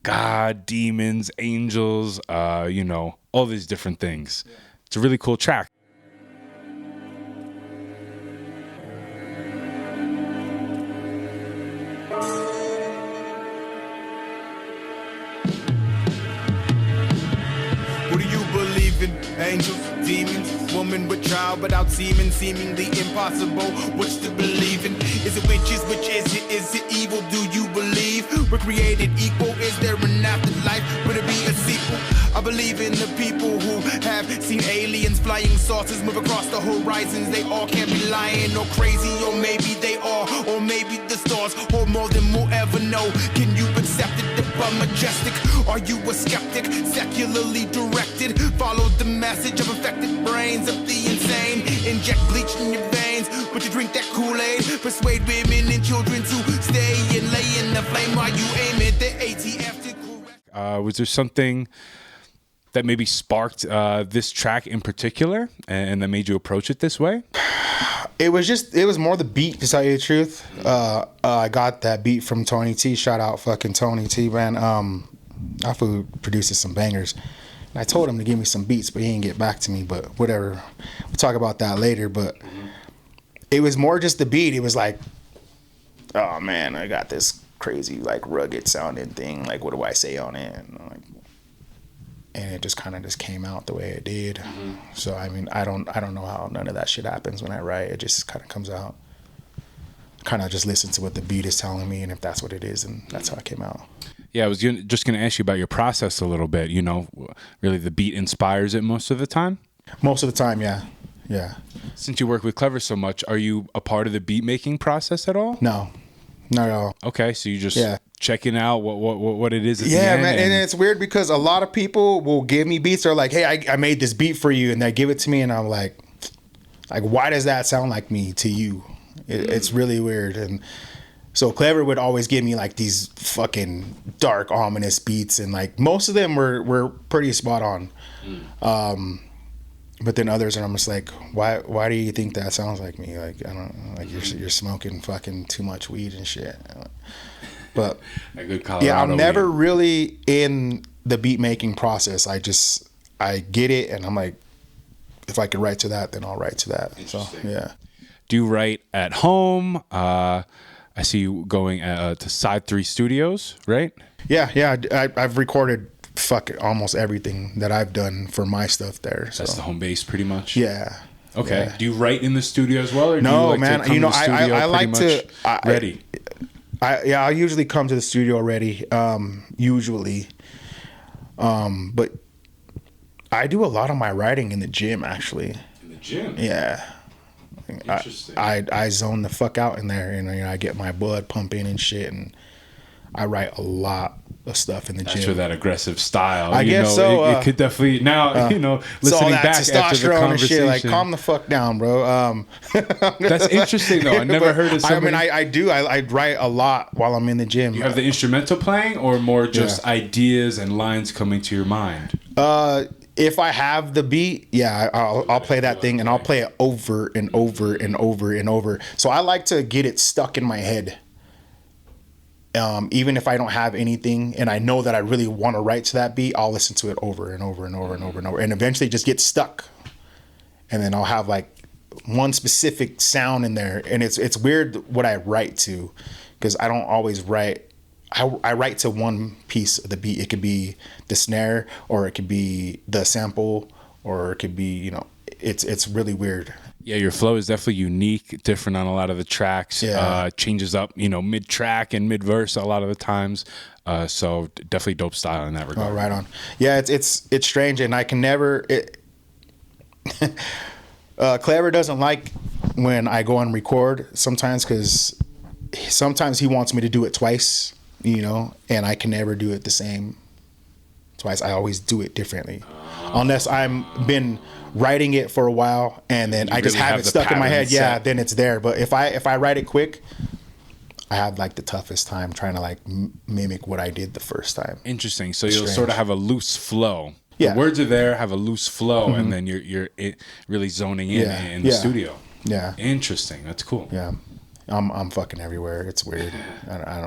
God, demons, angels, you know, all these different things. Yeah. It's a really cool track. Angels, demons, woman with child without semen, seemingly impossible. What's to believe in? Is it witches? Which is it? Is it evil? Do you believe we're created equal? Is there an afterlife? Would it be a sequel? I believe in the people who have seen aliens, flying saucers move across the horizons. They all can't be lying or crazy, or maybe they are, or maybe the stars hold more than we'll ever know. Can you accept it above majestic? Are you a skeptic, secularly directed? Follow the message of affected brains of the insane. Inject bleach in your veins, but you drink that Kool-Aid. Persuade women and children to stay and lay in the flame while you aim at the ATF to correct. Was there something that maybe sparked this track in particular and that made you approach it this way? It was more the beat, to tell you the truth. I got that beat from Tony T. Shout out fucking Tony T, man. That fool produces some bangers. And I told him to give me some beats, but he didn't get back to me, but whatever. We'll talk about that later, but it was more just the beat. It was like, oh man, I got this crazy, like, rugged sounding thing. Like, what do I say on it? And it just kind of just came out the way it did. So I mean, I don't know how none of that shit happens when I write. It just kind of comes out. Kind of just listen to what the beat is telling me, and if that's what it is, and that's how it came out. Yeah, I was just going to ask you about your process a little bit. You know, really the beat inspires it most of the time? Most of the time, yeah. Yeah. Since you work with Klever so much, are you a part of the beat making process at all? No, not at all. Okay, so you just checking out what it is at the Yeah, end. man, and it's weird because a lot of people will give me beats. They're like, hey, I made this beat for you, and they give it to me, and I'm like, why does that sound like me to you? It's really weird. And so Klever would always give me like these fucking dark, ominous beats, and like most of them were pretty spot on. But then others, and I'm just like, why do you think that sounds like me? Like, I don't, like you're smoking fucking too much weed and shit. But a good Colorado yeah, I'm never weed. really in the beat making process. I get it, and I'm like, if I could write to that, then I'll write to that. So yeah. Do you write at home? I see you going to Side 3 Studios, right? Yeah. I've recorded almost everything that I've done for my stuff there. So. That's the home base, pretty much. Yeah. Okay. Yeah. Do you write in the studio as well, or do no, you like man. to come to the studio I like to ready? I usually come to the studio ready. Usually, but I do a lot of my writing in the gym. Actually. In the gym. Yeah. Interesting. I zone the fuck out in there, and I get my blood pumping and shit, and I write a lot of stuff in the gym. That's for that aggressive style. I guess so. It could definitely now. Listening back after the testosterone and shit, like, conversation. calm the fuck down, bro. That's interesting though. I never heard of somebody. I do. I write a lot while I'm in the gym. You have the instrumental playing, or more just ideas and lines coming to your mind? If I have the beat, yeah, I'll play that thing, and I'll play it over and over and over and over. So I like to get it stuck in my head. Even if I don't have anything and I know that I really want to write to that beat, I'll listen to it over and over and over and over and over, and eventually just get stuck. And then I'll have like one specific sound in there, and it's weird what I write to, because I don't always write. I write to one piece of the beat. It could be the snare, or it could be the sample, or it could be, it's really weird. Yeah, your flow is definitely unique, different on a lot of the tracks. Yeah. Changes up, mid-track and mid-verse a lot of the times. So definitely dope style in that regard. Oh, right on. Yeah, it's strange, and I can never. Klever doesn't like when I go and record sometimes, because sometimes he wants me to do it twice, and I can never do it the same twice. I always do it differently, unless I'm been writing it for a while, and then I just have it stuck in my head. Yeah, then it's there. But if I write it quick, I have like the toughest time trying to like mimic what I did the first time. Interesting. So you'll sort of have a loose flow. Yeah. The words are there, have a loose flow, and then you're really zoning in the studio. Yeah. Interesting. That's cool. Yeah. I'm fucking everywhere. It's weird. I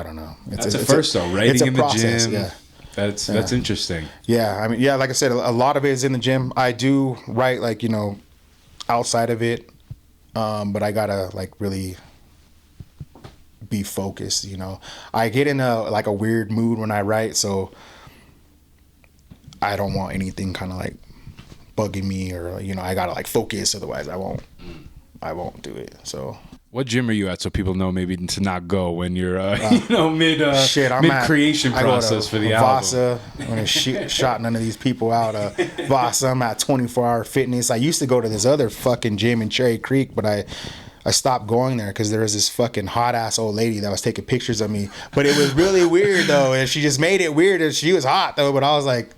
don't know. That's a first though. Writing in the gym. Yeah. That's interesting. Yeah, I mean, like I said, a lot of it is in the gym. I do write like, outside of it, but I gotta like really be focused. I get in a weird mood when I write, so I don't want anything kind of like bugging me, or I gotta like focus, otherwise I won't do it. So What gym are you at so people know maybe to not go when you're mid creation process for the Vasa, album? When I shot none of these people out. Vasa, I'm at 24-hour fitness. I used to go to this other fucking gym in Cherry Creek, but I stopped going there because there was this fucking hot ass old lady that was taking pictures of me. But it was really weird though, and she just made it weird. And she was hot though, but I was like,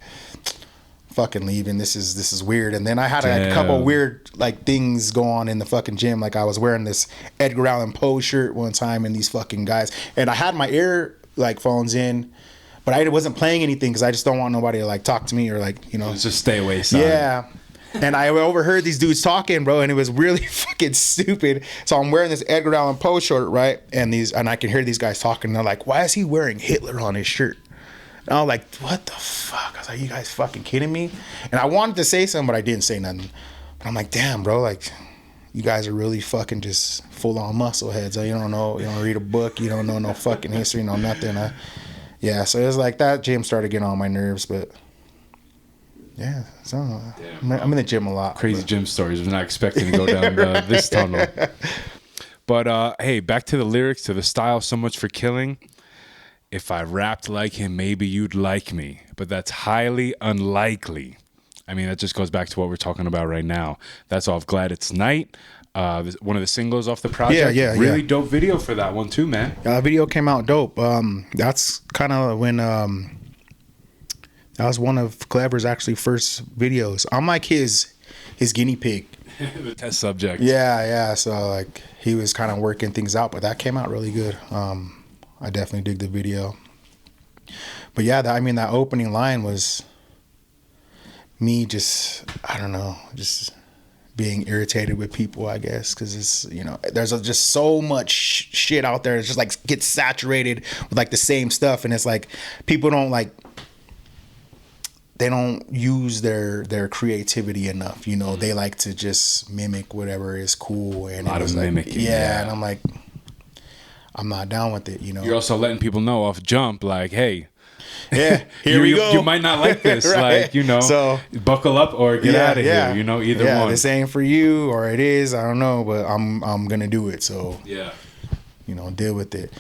fucking leaving. This is weird. And then I had a couple weird like things go on in the fucking gym. Like I was wearing this Edgar Allan Poe shirt one time, and these fucking guys, and I had my ear like phones in, but I wasn't playing anything because I just don't want nobody to like talk to me or like, you know, just stay away. Son. Yeah. And I overheard these dudes talking, bro, and it was really fucking stupid. So I'm wearing this Edgar Allan Poe shirt, right? And I can hear these guys talking, and they're like, "Why is he wearing Hitler on his shirt?" And I was like, "What the fuck?" I was like, "You guys fucking kidding me?" And I wanted to say something, but I didn't say nothing. But I'm like, "Damn, bro, like, you guys are really fucking just full on muscle heads. You don't know, you don't read a book, you don't know no fucking history, no nothing." Yeah, so it was like that gym started getting on my nerves, but. Yeah, so I'm in the gym a lot. Crazy gym stories. I was not expecting to go down this tunnel. But hey, back to the lyrics, to the style. So much for killing. If I rapped like him, maybe you'd like me. But that's highly unlikely. I mean, that just goes back to what we're talking about right now. That's off Glad It's Night. One of the singles off the project. Yeah. Really dope video for that one too, man. Yeah, that video came out dope. That's kind of when... that was one of Klever's actually first videos. I'm like his guinea pig. The test subject. Yeah. So like he was kind of working things out, but that came out really good. I definitely dig the video. But yeah, that opening line was me just, I don't know, just being irritated with people, I guess, because it's, you know, there's just so much shit out there. It's just like gets saturated with like the same stuff, and it's like people don't like. They don't use their creativity enough, you know. They like to just mimic whatever is cool, and a lot of mimicking. Yeah, and I'm like, I'm not down with it, you know. You're also letting people know off jump, like, hey, yeah, here we go. You might not like this, right. Like, you know, so buckle up or get out of here, you know, either one. This ain't for you, or it is, I don't know, but I'm gonna do it. So yeah, you know, deal with it.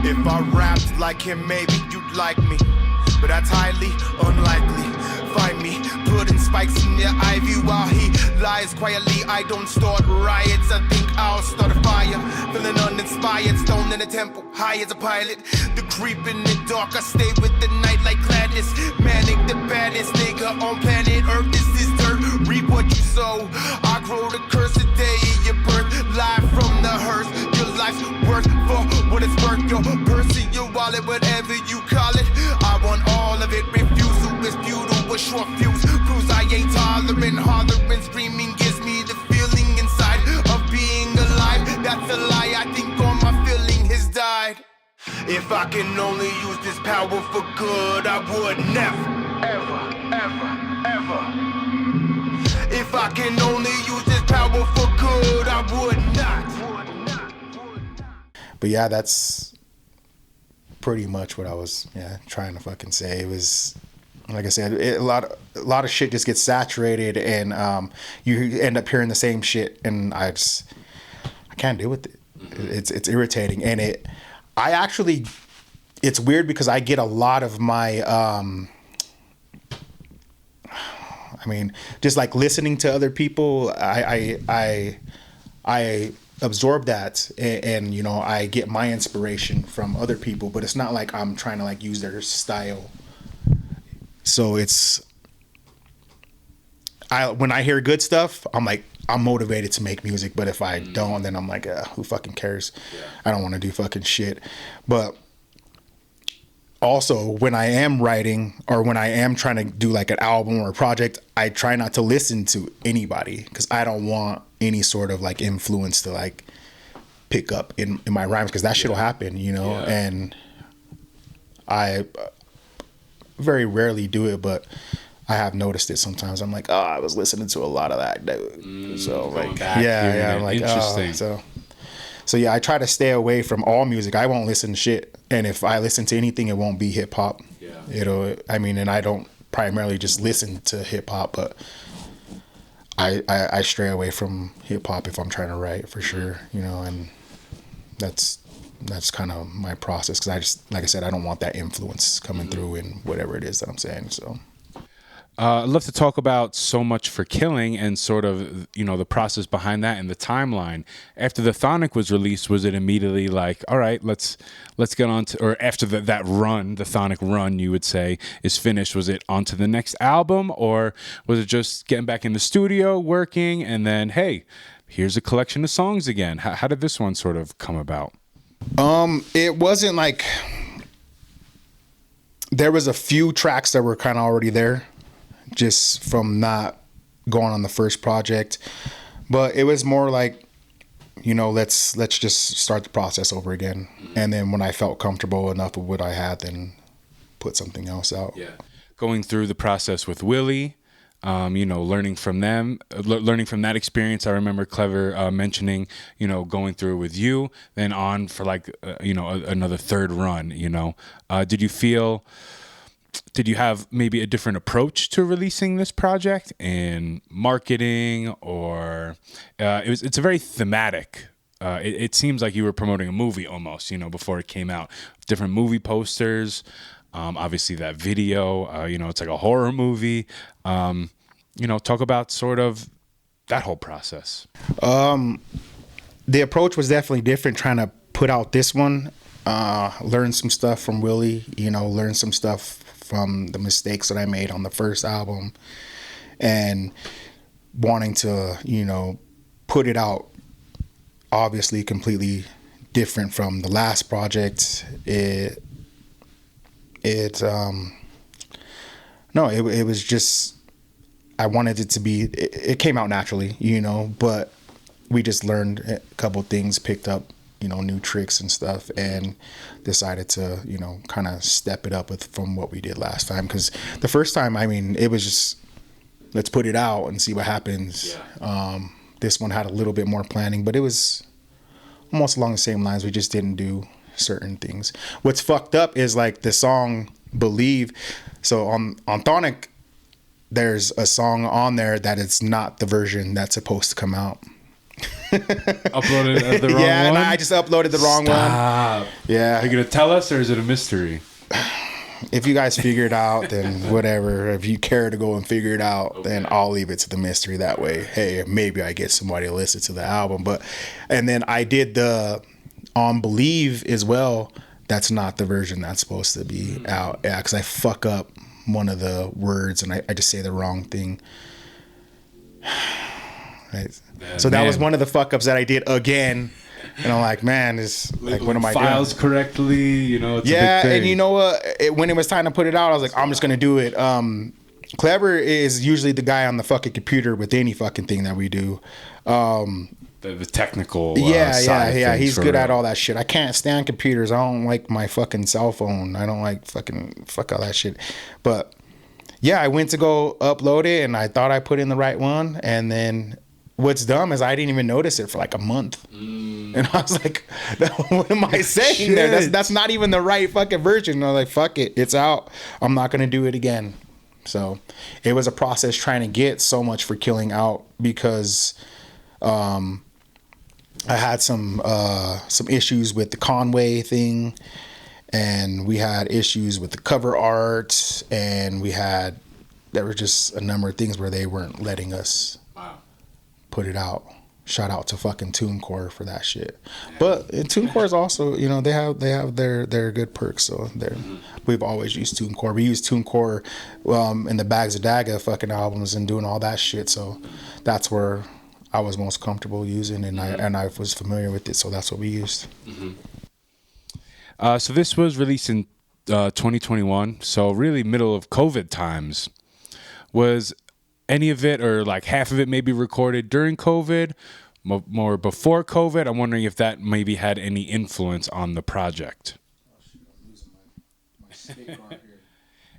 If I rapped like him, maybe you'd like me, but that's highly unlikely. Find me putting spikes in your ivy while he lies quietly. I don't start riots, I think I'll start a fire. Feeling uninspired, stone in the temple, high as a pilot. The creep in the dark, I stay with the night like Gladys. Manic, the baddest nigga on planet Earth. This is dirt, reap what you sow. I grow the curse the day of your birth. Live from the hearse, your life's worth for what it's worth. Your purse, your wallet, whatever you call it. I want all of it, refusal is beautiful, short fuse. Cruise, I ain't tolerant, hollering, screaming gives me the feeling inside of being alive. That's a lie, I think all my feeling has died. If I can only use this power for good, I would never, ever. If I can only use this power for good, I would not. But yeah, that's pretty much what I was trying to fucking say. It was, like I said, a lot of shit just gets saturated, and you end up hearing the same shit, and I can't deal with it. It's irritating, and it's weird because I get a lot of my I mean, just like listening to other people, I absorb that, and you know, I get my inspiration from other people, but it's not like I'm trying to like use their style. So when I hear good stuff, I'm like, I'm motivated to make music, but if I don't, then I'm like, who fucking cares? Yeah. I don't want to do fucking shit. But also, when I am writing or when I am trying to do like an album or a project, I try not to listen to anybody because I don't want any sort of like influence to like pick up in my rhymes, because that shit will happen, you know. Yeah. And I very rarely do it, but I have noticed it sometimes. I'm like, I was listening to a lot of that, dude. So like, I'm like, interesting. So yeah, I try to stay away from all music. I won't listen to shit, and if I listen to anything, it won't be hip hop. Yeah. I mean, and I don't primarily just listen to hip hop, but I stray away from hip hop if I'm trying to write, for sure. And that's kind of my process, because I just, like I said, I don't want that influence coming through in whatever it is that I'm saying. So I'd love to talk about So Much for Killing and sort of, the process behind that and the timeline. After the THONIC was released, was it immediately like, all right, let's get on to, or after that run, the THONIC run, you would say, is finished, was it on to the next album, or was it just getting back in the studio, working, and then, hey, here's a collection of songs again? How did this one sort of come about? It wasn't like, there was a few tracks that were kind of already there, just from not going on the first project, but it was more like, let's just start the process over again. And then when I felt comfortable enough with what I had, then put something else out. Yeah. Going through the process with Willie, learning from them, learning from that experience. I remember Klever mentioning, going through with you, then on for like, another third run. Did you have maybe a different approach to releasing this project in marketing, or it's a very thematic? It seems like you were promoting a movie almost, before it came out. Different movie posters, obviously that video, it's like a horror movie. Talk about sort of that whole process. The approach was definitely different, trying to put out this one, learn some stuff from Willie, learn some stuff from the mistakes that I made on the first album, and wanting to, put it out obviously completely different from the last project. It was just, I wanted it to be, it came out naturally, but we just learned a couple things, picked up, new tricks and stuff, and decided to, kind of step it up from what we did last time. Because the first time, I mean, it was just, let's put it out and see what happens. Yeah. This one had a little bit more planning, but it was almost along the same lines. We just didn't do certain things. What's fucked up is like the song Believe. So on THONIC, there's a song on there that it's not the version that's supposed to come out. Uploaded the wrong one? Yeah, I just uploaded the wrong one. Yeah. Are you going to tell us, or is it a mystery? If you guys figure it out, then whatever. If you care to go and figure it out, then I'll leave it to the mystery that way. Hey, maybe I get somebody to listen to the album. And then I did the on Believe as well. That's not the version that's supposed to be out. Yeah, because I fuck up one of the words and I just say the wrong thing. So that was one of the fuck ups that I did again. And I'm like, man, it's like, what am I doing? Files correctly, it's a big thing. And you know what? When it was time to put it out, I was like, I'm just gonna do it. Klever is usually the guy on the fucking computer with any fucking thing that we do. The technical yeah. He's good at all that shit. I can't stand computers. I don't like my fucking cell phone. I don't like fuck all that shit. But yeah, I went to go upload it and I thought I put in the right one, and then what's dumb is I didn't even notice it for like a month. And I was like, what am I saying there? That's not even the right fucking version. And I was like, fuck it, it's out. I'm not going to do it again. So it was a process trying to get So Much for Killing out, because I had some issues with the Conway thing, and we had issues with the cover art, and there were just a number of things where they weren't letting us put it out. Shout out to fucking TuneCore for that shit. But TuneCore is also, they have their good perks. So we've always used TuneCore. We used TuneCore in the Bags of Daga fucking albums and doing all that shit. So that's where I was most comfortable using, and I was familiar with it. So that's what we used. So this was released in 2021. So really middle of COVID times. Was any of it, or like half of it, maybe recorded during COVID, more before COVID? I'm wondering if that maybe had any influence on the project.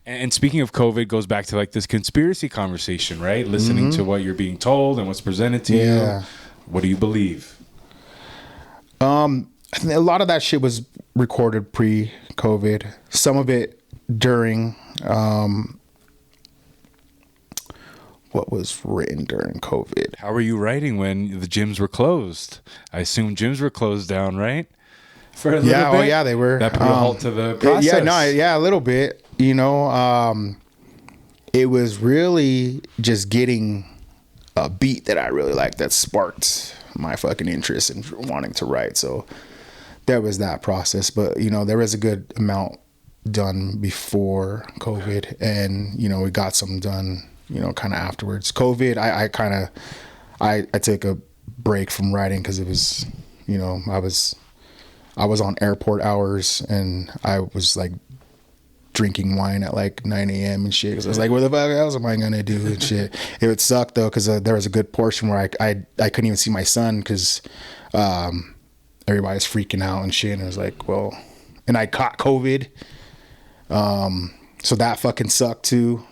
And speaking of COVID, goes back to like this conspiracy conversation, right? Listening to what you're being told and what's presented to you. What do you believe? I think a lot of that shit was recorded pre-COVID. Some of it during. What was written during COVID? How were you writing when the gyms were closed? I assume gyms were closed down, right? For a little bit. Oh yeah, they were. That put a halt to the process. A little bit. You know, it was really just getting a beat that I really liked that sparked my fucking interest in wanting to write. So there was that process, but you know, there was a good amount done before COVID, and you know, we got some done, you know, kind of afterwards. COVID, I took a break from writing because it was, you know, I was on airport hours and I was like drinking wine at like 9 a.m. and shit. Cause I was like, what the fuck else am I gonna do and shit? It would suck though, because there was a good portion where I couldn't even see my son because everybody's freaking out and shit. And I was like, well, and I caught COVID, so that fucking sucked too.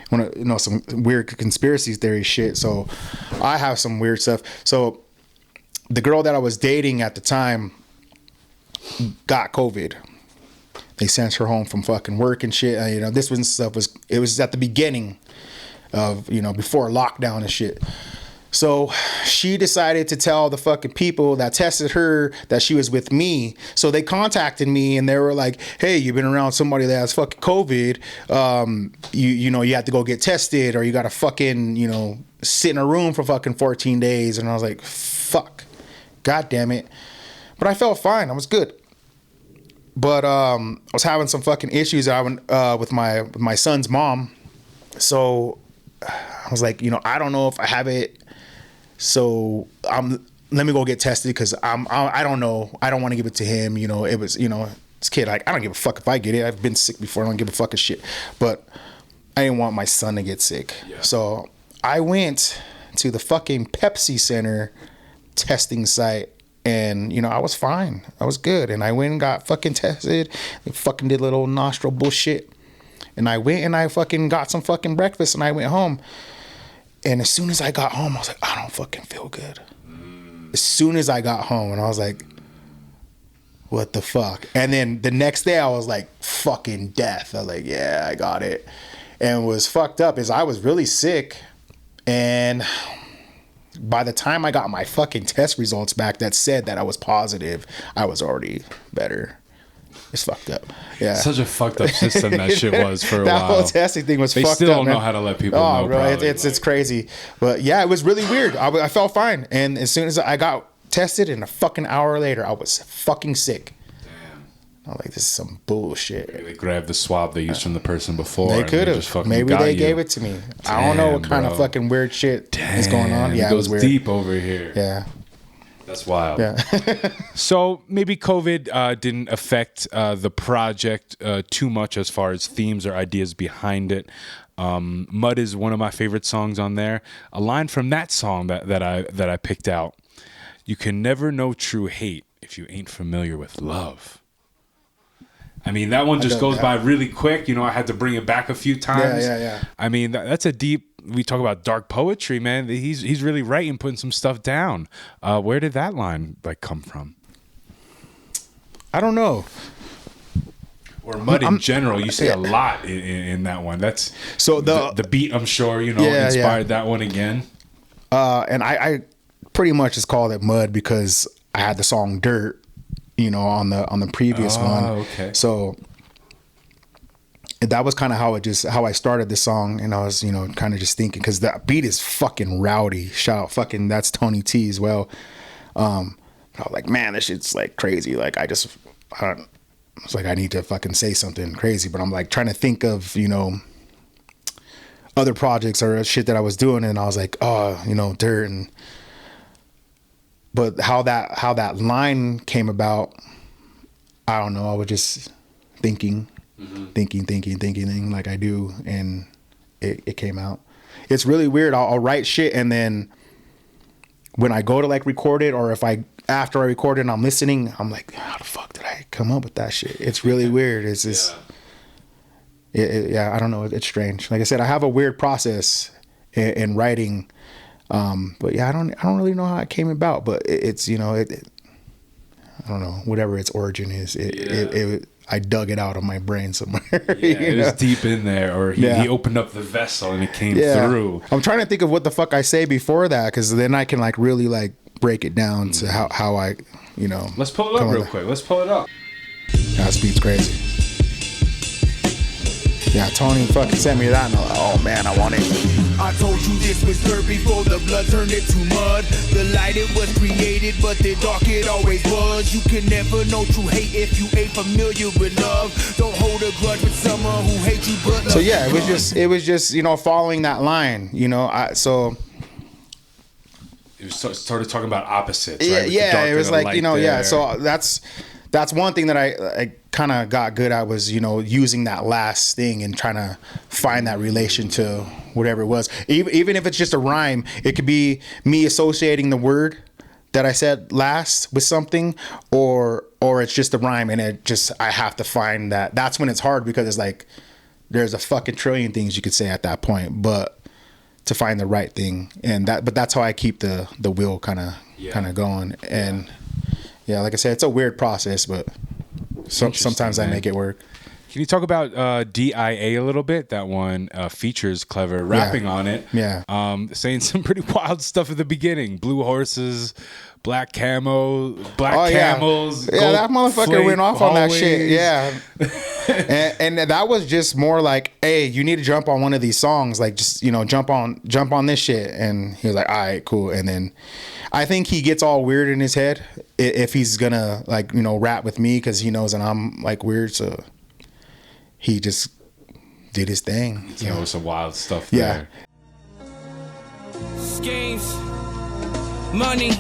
Want to know some weird conspiracy theory shit? So I have some weird stuff. So the girl that I was dating at the time got COVID. They sent her home from fucking work and shit. You know, this it was at the beginning of, you know, before lockdown and shit. So she decided to tell the fucking people that tested her that she was with me. So they contacted me and they were like, hey, you've been around somebody that has fucking COVID. You know, you have to go get tested or you got to fucking, you know, sit in a room for fucking 14 days. And I was like, fuck, God damn it. But I felt fine. I was good. But I was having some fucking issues with my son's mom. So I was like, you know, I don't know if I have it. So let me go get tested because I don't know. I don't want to give it to him. You know, it was, you know, this kid, like, I don't give a fuck if I get it. I've been sick before. I don't give a fucking shit. But I didn't want my son to get sick. Yeah. So I went to the fucking Pepsi Center testing site and, you know, I was fine. I was good. And I went and got fucking tested. They fucking did little nostril bullshit. And I went and I fucking got some fucking breakfast and I went home. And as soon as I got home, I was like, I don't fucking feel good. As soon as I got home, and I was like, what the fuck? And then the next day, I was like, fucking death. I was like, yeah, I got it. And what was fucked up is I was really sick. And by the time I got my fucking test results back that said that I was positive, I was already better. It's fucked up. Yeah. Such a fucked up system that shit was for a while. That whole testing thing was fucked up. They still don't know how to let people know. Bro, it's crazy. But yeah, it was really weird. I felt fine. And as soon as I got tested, and a fucking hour later, I was fucking sick. Damn. I was like, this is some bullshit. They grabbed the swab they used from the person before. They could have. Maybe they gave it to me. Damn, I don't know what kind of fucking weird shit is going on. Yeah, it goes weird. Deep over here. Yeah. That's wild. Yeah. So maybe COVID didn't affect the project too much as far as themes or ideas behind it. Mud is one of my favorite songs on there. A line from that song that I picked out: "You can never know true hate if you ain't familiar with love." I mean, that one just goes by really quick. You know, I had to bring it back a few times. Yeah. I mean, that's a deep. We talk about dark poetry, man. He's really writing, putting some stuff down. Where did that line like come from? I don't know. Or Mud in general, you say a lot in that one. That's so the beat. I'm sure inspired that one again. And I pretty much just called it Mud because I had the song Dirt, you know, on the previous one. Okay. So that was kind of how I started this song, and I was, you know, kind of just thinking because that beat is fucking rowdy. Shout out, fucking that's Tony T as well. I was like, man, this shit's like crazy. Like I was like, I need to fucking say something crazy, but I'm like trying to think of, you know, other projects or shit that I was doing, and I was like, oh, you know, Dirt. But how that line came about, I don't know. I was just thinking like I do, and it came out. It's really weird. I'll write shit, and then when I go to like record it, or if after I record it and I'm listening, I'm like, how the fuck did I come up with that shit? It's really weird. It's just I don't know. It's strange. Like I said, I have a weird process in writing. But yeah, I don't really know how it came about, but it's, you know, I don't know, whatever its origin is, I dug it out of my brain somewhere. Yeah, it was deep in there, or he opened up the vessel and it came through. I'm trying to think of what the fuck I say before that, because then I can like really like break it down to how I, you know. Let's pull it up real quick. Let's pull it up. That beat's crazy. Yeah, Tony fucking sent me that, and I'm like, oh man, I want it. I told you this was dirt before the blood turned into mud. The light it was created, but the dark it always was. You can never know true hate if you ain't familiar with love. Don't hold a grudge with someone who hates you but love. So yeah, it was just you know, following that line, you know. It was started talking about opposites, yeah, right? yeah. It was like, you know, yeah. So that's one thing that I kind of got good at, was, you know, using that last thing and trying to find that relation to whatever it was. Even if it's just a rhyme, it could be me associating the word that I said last with something, or it's just a rhyme, and I have to find that. That's when it's hard, because it's like there's a fucking trillion things you could say at that point, but to find the right thing, but that's how I keep the wheel kind of going. And yeah, like I said, it's a weird process, but sometimes I make it work. Can you talk about DIA a little bit? That one features Klever rapping on it. Yeah. Saying some pretty wild stuff at the beginning. Blue horses, black camels. Yeah, that motherfucker went off on that shit. Yeah. and that was just more like, hey, you need to jump on one of these songs. Like, just, you know, jump on this shit. And he was like, all right, cool. And then I think he gets all weird in his head if he's gonna, like, you know, rap with me, because he knows that I'm like weird. So he just did his thing. You know, some wild stuff there. Schemes, money,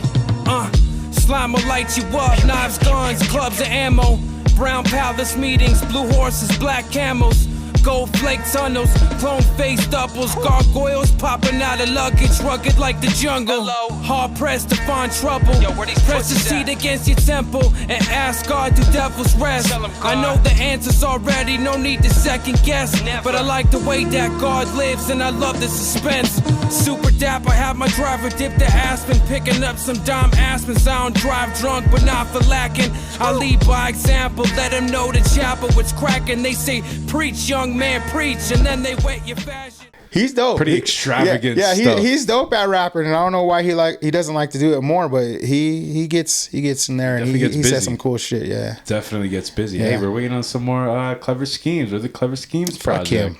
slime will light you up. Knives, guns, clubs, and ammo. Brown palace meetings, blue horses, black camels. Gold flake tunnels, clone face doubles, gargoyles popping out of luggage, rugged like the jungle. Hello. Hard pressed to find trouble. Yo, press the seat against your temple and ask God, do devils rest? I know the answers already, no need to second guess. Never. But I like the way that God lives, and I love the suspense. Super dap, I have my driver dip the Aspen, picking up some dime aspens. I don't drive drunk, but not for lacking. I lead by example, let them know the chapel was cracking. They say, preach, young man, preach, and then they wet your fashion. He's dope. Pretty extravagant stuff. He's dope at rapping, and I don't know why he doesn't like to do it more, but he gets in there, and he says some cool shit. Yeah, definitely gets busy. Yeah. Hey, we're waiting on some more Klever Skemes. Or the Klever Skemes project.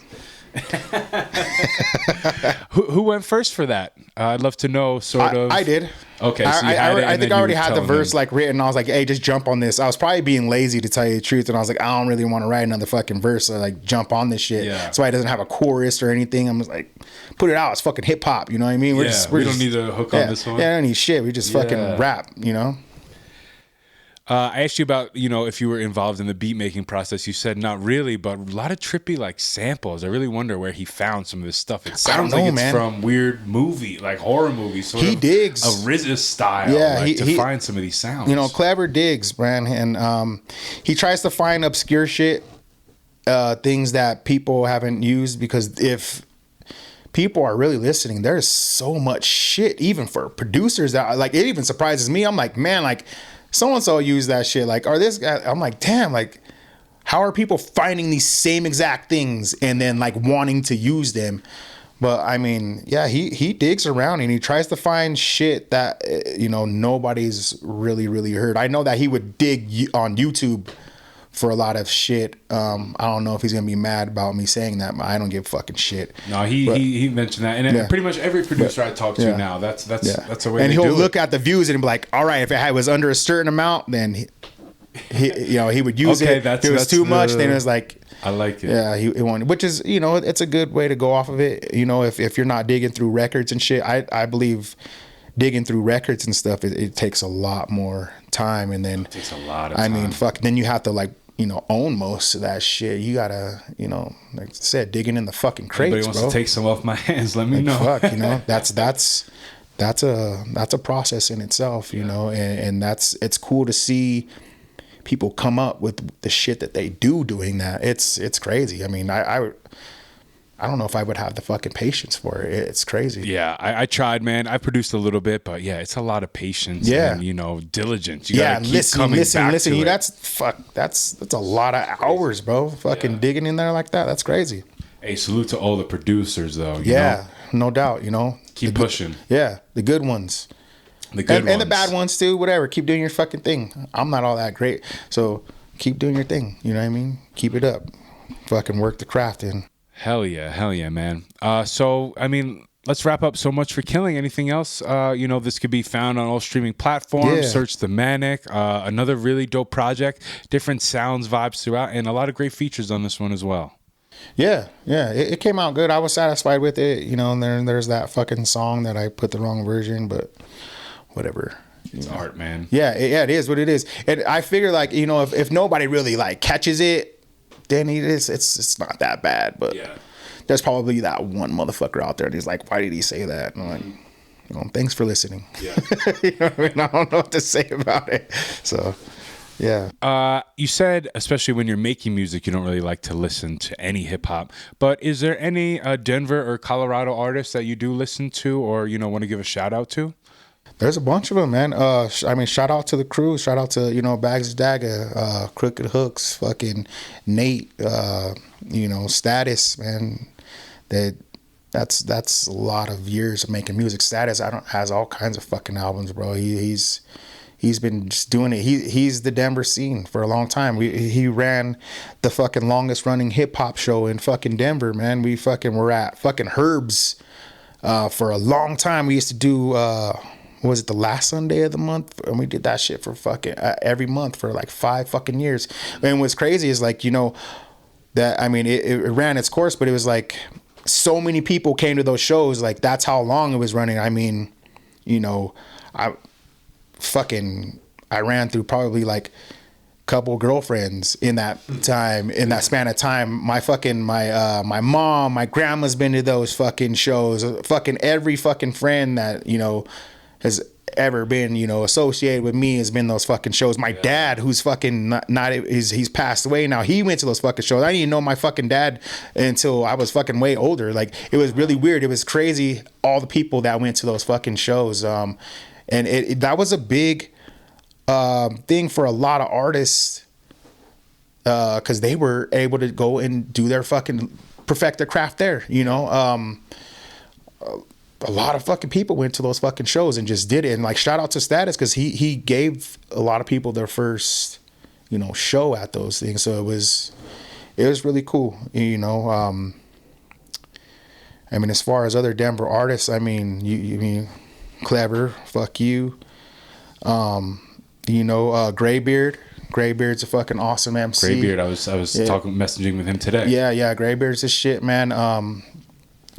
Who went first for that? I'd love to know. I did. Okay, so I think I already had the verse like written. I was like, hey, just jump on this. I was probably being lazy, to tell you the truth, and I was like, I don't really want to write another fucking verse, so like jump on this shit. Yeah. So it doesn't have a chorus or anything. I'm just like, put it out. It's fucking hip hop. You know what I mean? We don't need a hook on this one. Yeah, I don't need shit. We just fucking rap. You know. I asked you about, you know, if you were involved in the beat making process. You said not really, but a lot of trippy like samples. I really wonder where he found some of this stuff. It sounds like it's from weird movie, like horror movies. He digs a RZA style, to find some of these sounds. You know, Klever digs, man, and he tries to find obscure shit, things that people haven't used, because if people are really listening, there's so much shit, even for producers, that like, it even surprises me. I'm like, man, like, so-and-so used that shit. Like, or this guy, I'm like, damn, like, how are people finding these same exact things and then like wanting to use them? But I mean, yeah, he digs around and he tries to find shit that, you know, nobody's really heard. I know that he would dig on YouTube for a lot of shit. I don't know if he's gonna be mad about me saying that, but I don't give fucking shit. No, he mentioned that, and pretty much every producer I talk to now, that's the way they do it. And he'll look at the views and be like, all right, if it was under a certain amount, then he would use it. If it was too much, then it was like, I like it. Yeah, he wanted, which is, you know, it's a good way to go off of it. You know, if you're not digging through records and shit, I believe digging through records and stuff, it takes a lot more time, and then it takes a lot of time. I mean, then you have to like, you know, own most of that shit. You gotta, you know, like I said, digging in the fucking crates, Anybody wants to take some off my hands, let me know. Fuck, you know, that's a process in itself, you know, and it's cool to see people come up with the shit that they do doing that. It's crazy. I mean, I don't know if I would have the fucking patience for it. It's crazy. Yeah, I tried, man. I produced a little bit, but yeah, it's a lot of patience and, you know, diligence. You gotta keep coming back to it. That's a lot of hours, bro. Fucking digging in there like that. That's crazy. Hey, salute to all the producers, though. You Yeah, know? no doubt, you know. Keep pushing. Yeah, the good ones. The good ones. And the bad ones, too. Whatever. Keep doing your fucking thing. I'm not all that great. So keep doing your thing. You know what I mean? Keep it up. Fucking work the craft in. Hell yeah, man. So, I mean, let's wrap up. So much for killing. Anything else? You know, this could be found on all streaming platforms. Yeah. Search the Manic. Another really dope project. Different sounds, vibes throughout, and a lot of great features on this one as well. Yeah. It came out good. I was satisfied with it. You know, and there's that fucking song that I put the wrong version, but whatever. It's art, man. Yeah, it is what it is. And I figure, like, you know, if nobody really like catches it, then it's not that bad. But there's probably that one motherfucker out there, and he's like, why did he say that? And I'm like, you know, thanks for listening. Yeah. You know what I mean? I don't know what to say about it. So, yeah. You said, especially when you're making music, you don't really like to listen to any hip hop. But is there any Denver or Colorado artists that you do listen to, or, you know, want to give a shout out to? There's a bunch of them, man. I mean, shout out to the crew. Shout out to, you know, Bags Daga, Crooked Hooks, fucking Nate, you know, Status, man. That's a lot of years of making music. Status has all kinds of fucking albums, bro. He's been just doing it. He's the Denver scene for a long time. He ran the fucking longest running hip hop show in fucking Denver, man. We fucking were at fucking Herb's for a long time. We used to do was it the last Sunday of the month? And we did that shit for fucking every month for like 5 fucking years. And what's crazy is, like, you know, that, I mean, it ran its course, but it was like so many people came to those shows. Like, that's how long it was running. I mean, you know, I ran through probably like couple girlfriends in that time, in that span of time. My mom, my grandma's been to those fucking shows. Fucking every fucking friend that, you know, has ever been, you know, associated with me has been those fucking shows. My dad, who's fucking he's passed away now, he went to those fucking shows. I didn't even know my fucking dad until I was fucking way older. Like, it was really weird. It was crazy, all the people that went to those fucking shows. And that was a big thing for a lot of artists, because they were able to go and do their fucking perfect their craft there, you know. A lot of fucking people went to those fucking shows and just did it. And, like, shout out to Status, because he gave a lot of people their first, you know, show at those things. So it was really cool, you know. I mean, as far as other Denver artists, I mean, you mean Klever, fuck you. You know, Graybeard. Graybeard's a fucking awesome MC. Graybeard, I was messaging with him today. Yeah, Graybeard's a shit, man.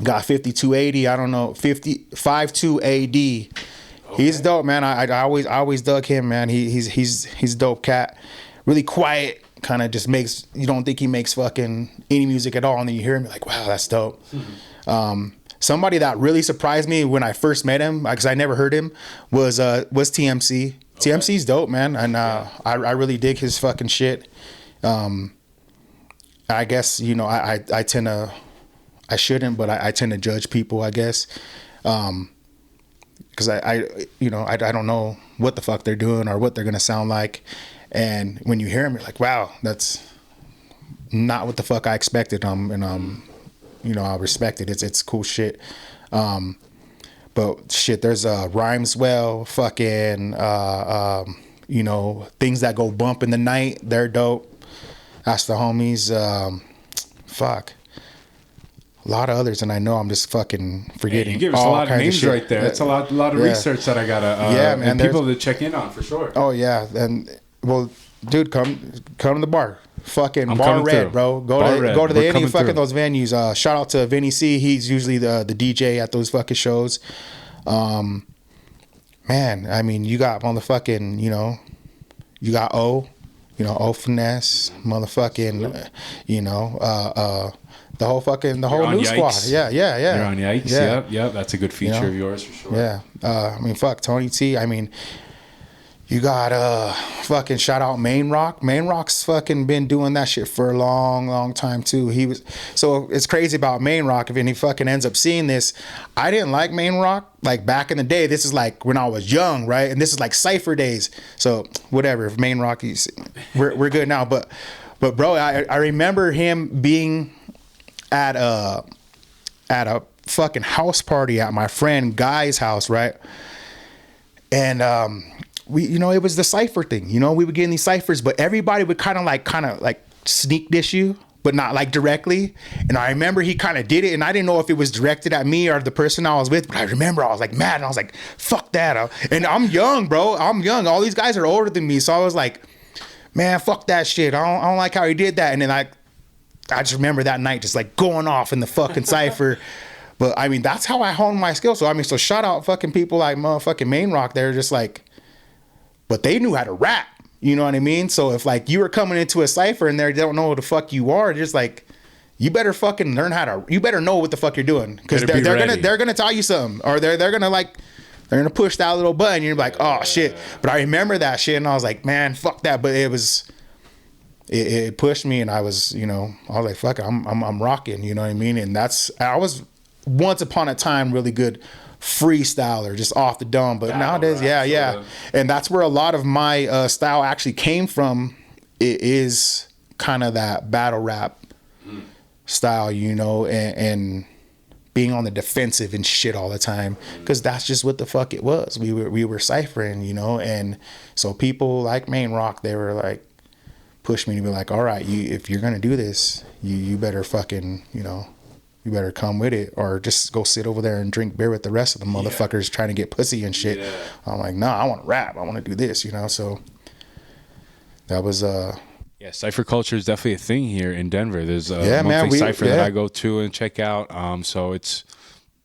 Got 5280, I don't know, 52 AD. Okay. He's dope, man. I always dug him, man. He's dope cat. Really quiet, kind of just makes, you don't think he makes fucking any music at all, and then you hear him, you're like, wow, that's dope. Mm-hmm. Somebody that really surprised me when I first met him, because I never heard him, was TMC. Okay. TMC's dope, man, and I really dig his fucking shit. I guess, you know, I tend to, I shouldn't, but I tend to judge people, I guess, because I don't know what the fuck they're doing or what they're gonna sound like, and when you hear them, you're like, wow, that's not what the fuck I expected. And you know, I respect it. It's cool shit. But shit, there's Rhymes Well, fucking you know, Things That Go Bump in the Night. They're dope. That's the homies. Fuck. A lot of others, and I know I'm just fucking forgetting. You give us a lot of names right there. That's a lot of research that I gotta and people to check in on for sure. Oh yeah, and well, dude, come to the bar. Fucking Bar Red, through. Bro. Go to any fucking those venues. Shout out to Vinny C. He's usually the DJ at those fucking shows. Man, I mean, you got motherfucking, you know, you got O Finesse, motherfucking, you know, the whole new squad. Yeah. You're on Yikes. Yep. That's a good feature of yours for sure. Yeah. I mean, fuck Tony T. I mean, You got fucking shout out Main Roc. Main Roc's fucking been doing that shit for a long time too. So it's crazy about Main Roc. If he fucking ends up seeing this, I didn't like Main Roc like back in the day. This is like when I was young, right? And this is like Cypher days. So whatever. If Main Roc, we're good now. But bro, I remember him being at a fucking house party at my friend Guy's house, right? And we, you know, it was the cipher thing. You know, we would get in these ciphers, but everybody would kind of like sneak dish you, but not like directly. And I remember he kind of did it, and I didn't know if it was directed at me or the person I was with. But I remember I was like mad, and I was like, "Fuck that!" And I'm young, bro. I'm young. All these guys are older than me, so I was like, "Man, fuck that shit. I don't like how he did that." And then I just remember that night just like going off in the fucking cipher. But I mean, that's how I honed my skills. So I mean, so shout out fucking people like motherfucking Main Roc. They're just like, but they knew how to rap. You know what I mean? So if like you were coming into a cipher and they don't know who the fuck you are, just like, you better fucking learn how to. You better know what the fuck you're doing, because they're gonna tell you something, or they're gonna push that little button. And you're like, oh shit. But I remember that shit, and I was like, man, fuck that. But it pushed me, and I was, you know, I was like, fuck it, I'm rocking. You know what I mean? And I was once upon a time really good freestyler, just off the dome. But nowadays, yeah. And that's where a lot of my style actually came from. It is kind of that battle rap style, you know, and being on the defensive and shit all the time, because that's just what the fuck it was. We were ciphering, you know. And so people like Main Roc, they were like, push me to be like, all right, if you're gonna do this, you better fucking, you know, you better come with it, or just go sit over there and drink beer with the rest of the motherfuckers trying to get pussy and shit. Yeah. I'm like, nah, I want to rap. I want to do this, you know. So that was yeah, cypher culture is definitely a thing here in Denver. There's a monthly cypher that I go to and check out. So it's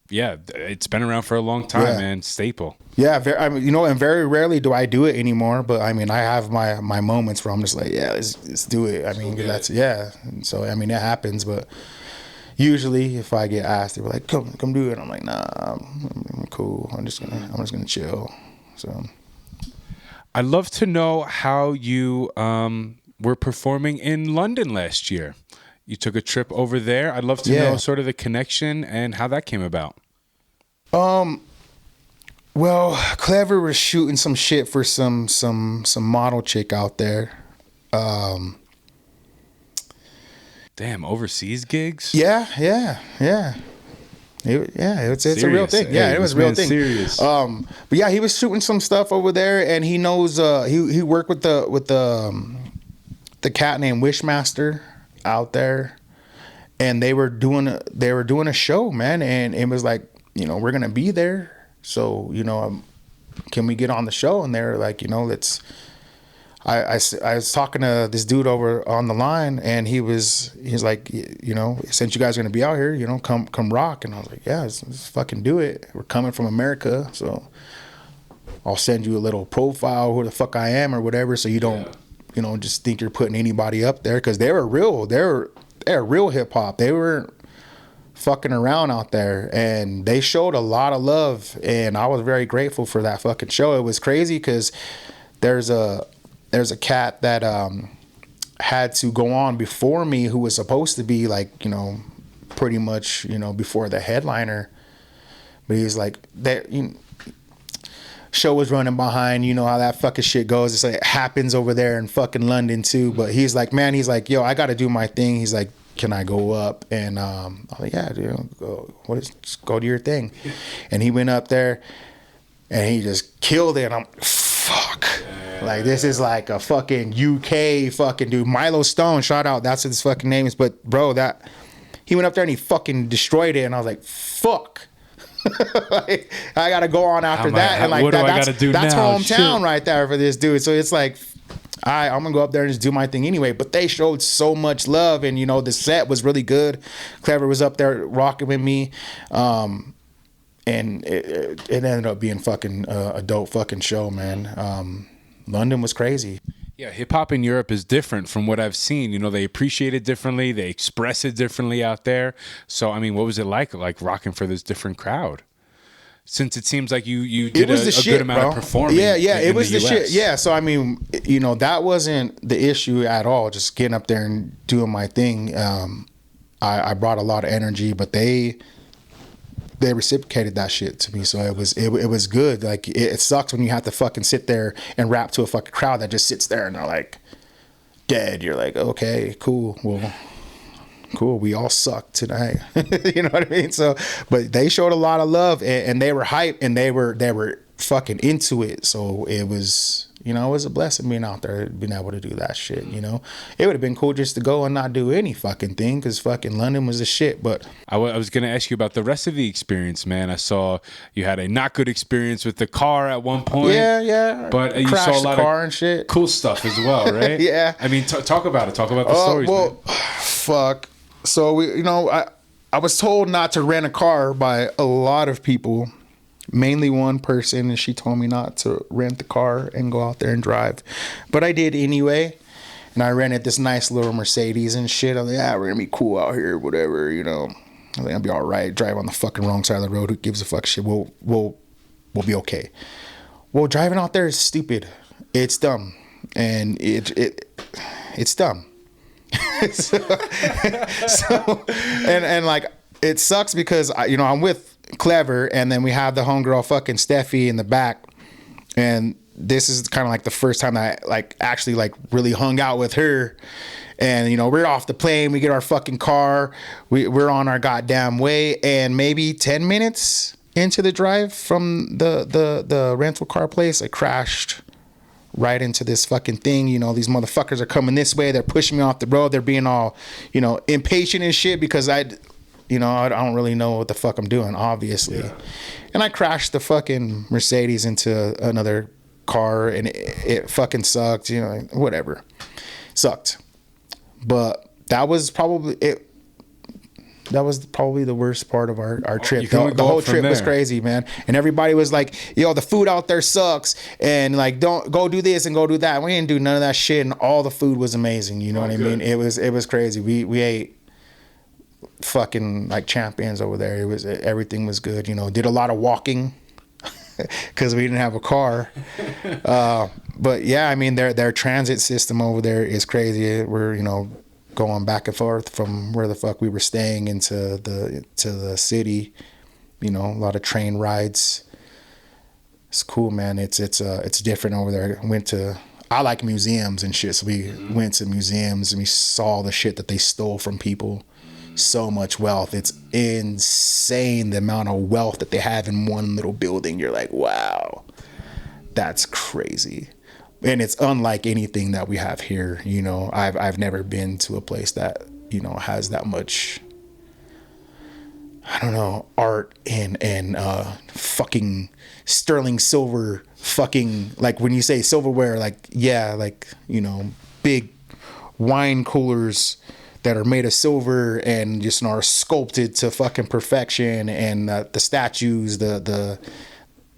been around for a long time, man. Staple. Yeah, I mean, you know, and very rarely do I do it anymore. But I mean, I have my moments where I'm just like, yeah, let's do it. I mean, that's And so I mean, it happens, but usually if I get asked, they're like, come do it. I'm like, nah, I'm cool. I'm just gonna chill. So I'd love to know how you were performing in London last year. You took a trip over there. I'd love to know sort of the connection and how that came about. Well, Klever was shooting some shit for some model chick out there. Damn, overseas gigs? Yeah. It's a real thing. Yeah, it was a real thing. Serious. But yeah, he was shooting some stuff over there, and he knows. He worked with the cat named Wishmaster out there, and they were doing a show, man, and it was like, you know, we're gonna be there, so, you know, can we get on the show? And they're like, you know, let's. I was talking to this dude over on the line, and he's like, you know, since you guys are gonna be out here, you know, come rock. And I was like, yeah, let's fucking do it. We're coming from America, so I'll send you a little profile, who the fuck I am or whatever, so you don't, you know, just think you're putting anybody up there, because they're real hip hop. They were fucking around out there, and they showed a lot of love, and I was very grateful for that fucking show. It was crazy because there's a cat that had to go on before me, who was supposed to be like, you know, pretty much, you know, before the headliner, but he's like, that, you know, show was running behind, you know how that fucking shit goes. It's like, it happens over there in fucking London too. But he's like, man, he's like, yo, I got to do my thing. He's like, can I go up? And I was like, yeah, dude, just go do your thing. And he went up there, and he just killed it. And I'm, fuck. Like, this is like a fucking UK fucking dude. Milo Stone, shout out. That's what his fucking name is. But bro, he went up there and he fucking destroyed it. And I was like, fuck. Like, I gotta go on after that. And like, that's hometown right there for this dude. So it's like, all right, I'm gonna go up there and just do my thing anyway. But they showed so much love, and you know, the set was really good. Klever was up there rocking with me. And it ended up being fucking a dope fucking show, man. London was crazy. Yeah, hip hop in Europe is different from what I've seen. You know, they appreciate it differently. They express it differently out there. So, I mean, what was it like rocking for this different crowd? Since it seems like you did it was a good amount of performing. Yeah, it was the US. shit. Yeah, so I mean, you know, that wasn't the issue at all. Just getting up there and doing my thing. I brought a lot of energy, but they reciprocated that shit to me. So it was good. Like it sucks when you have to fucking sit there and rap to a fucking crowd that just sits there and they're like dead. You're like, okay, cool. Well, cool. We all suck tonight. You know what I mean? So, but they showed a lot of love and they were hyped and they were fucking into it. So it was, you know, it was a blessing being out there, being able to do that shit, you know. It would have been cool just to go and not do any fucking thing because fucking London was the shit. But I was going to ask you about the rest of the experience, man. I saw you had a not good experience with the car at one point. Yeah. But you crashed saw a lot the car of and shit. cool stuff as well, right? Yeah. I mean, talk about it. Talk about the stories, well, man. Fuck. So, I was told not to rent a car by a lot of people. Mainly one person, and she told me not to rent the car and go out there and drive. But I did anyway. And I rented this nice little Mercedes and shit. I'm like, we're gonna be cool out here, whatever, you know. I think I'll be all right. Drive on the fucking wrong side of the road. Who gives a fuck shit? We'll be okay. Well, driving out there is stupid. It's dumb. And it's dumb. so and like it sucks because I'm with Klever, and then we have the homegirl fucking Steffi in the back, and this is kind of like the first time that I actually really hung out with her. And we're off the plane, we get our fucking car, we're on our goddamn way, and maybe 10 minutes into the drive from the rental car place, I crashed right into this fucking thing. These motherfuckers are coming this way, they're pushing me off the road, they're being all impatient and shit because I don't really know what the fuck I'm doing, obviously. Yeah. And I crashed the fucking Mercedes into another car, and it fucking sucked, whatever. Sucked. But that was probably it. That was probably the worst part of our trip. The whole trip was crazy, man. And everybody was like, the food out there sucks. And don't go do this and go do that. We didn't do none of that shit. And all the food was amazing. You know what I mean? It was crazy. We ate fucking like champions over there. Everything was good. Did a lot of walking because we didn't have a car. But yeah, I mean their transit system over there is crazy. We're going back and forth from where the fuck we were staying into the city. A lot of train rides. It's cool, man. It's different over there. I like museums and shit, so we went to museums and we saw the shit that they stole from people. So much wealth. It's insane the amount of wealth that they have in one little building. You're like, wow, that's crazy. And it's unlike anything that we have here. I've never been to a place that has that much, I don't know, art and fucking sterling silver, fucking, like when you say silverware, big wine coolers that are made of silver and just are sculpted to fucking perfection, and the statues, the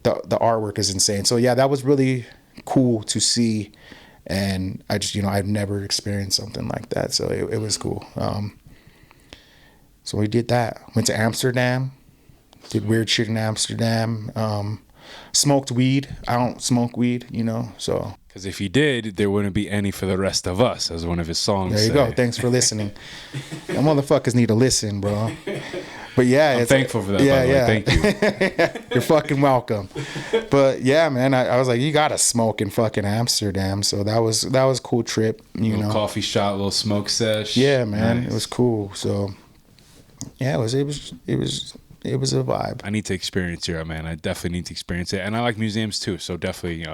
artwork is insane. So yeah, that was really cool to see, and I just I've never experienced something like that, so it was cool. So we did that. Went to Amsterdam, did weird shit in Amsterdam. Smoked weed. I don't smoke weed, so. Because if he did, there wouldn't be any for the rest of us, as one of his songs There you go. Thanks for listening. Them motherfuckers need to listen, bro. But yeah, I'm thankful for that. By the way. Thank you. You're fucking welcome. But yeah, man, I was like, you gotta smoke in fucking Amsterdam. So that was a cool trip. Little coffee shop, little smoke sesh. Yeah, man, nice. It was cool. So yeah, it was a vibe. I need to experience Europe, man. I definitely need to experience it. And I like museums too, so definitely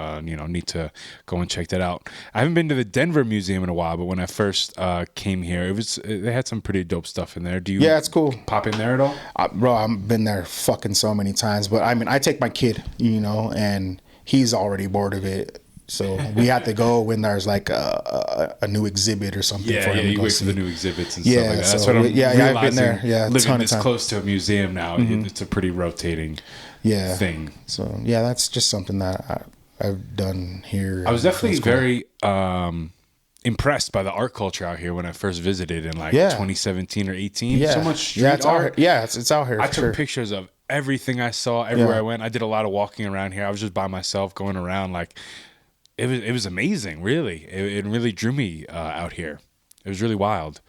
need to go and check that out. I haven't been to the Denver Museum in a while, but when I first came here, they had some pretty dope stuff in there. Do you it's cool. Pop in there at all? Bro, I've been there fucking so many times, but I mean, I take my kid, and he's already bored of it. So we have to go when there's like a new exhibit or something for him to you go wait see. for the new exhibits and stuff like that. So That's what I'm realizing. I've been there. Yeah, living this close to a museum now, it's a pretty rotating thing. So yeah, that's just something that I've done here. I was definitely very impressed by the art culture out here when I first visited in 2017 or 18. Yeah. So much street art. It's out here. I took pictures of everything I saw everywhere I went. I did a lot of walking around here. I was just by myself going around. Like it was amazing. Really, it really drew me out here. It was really wild.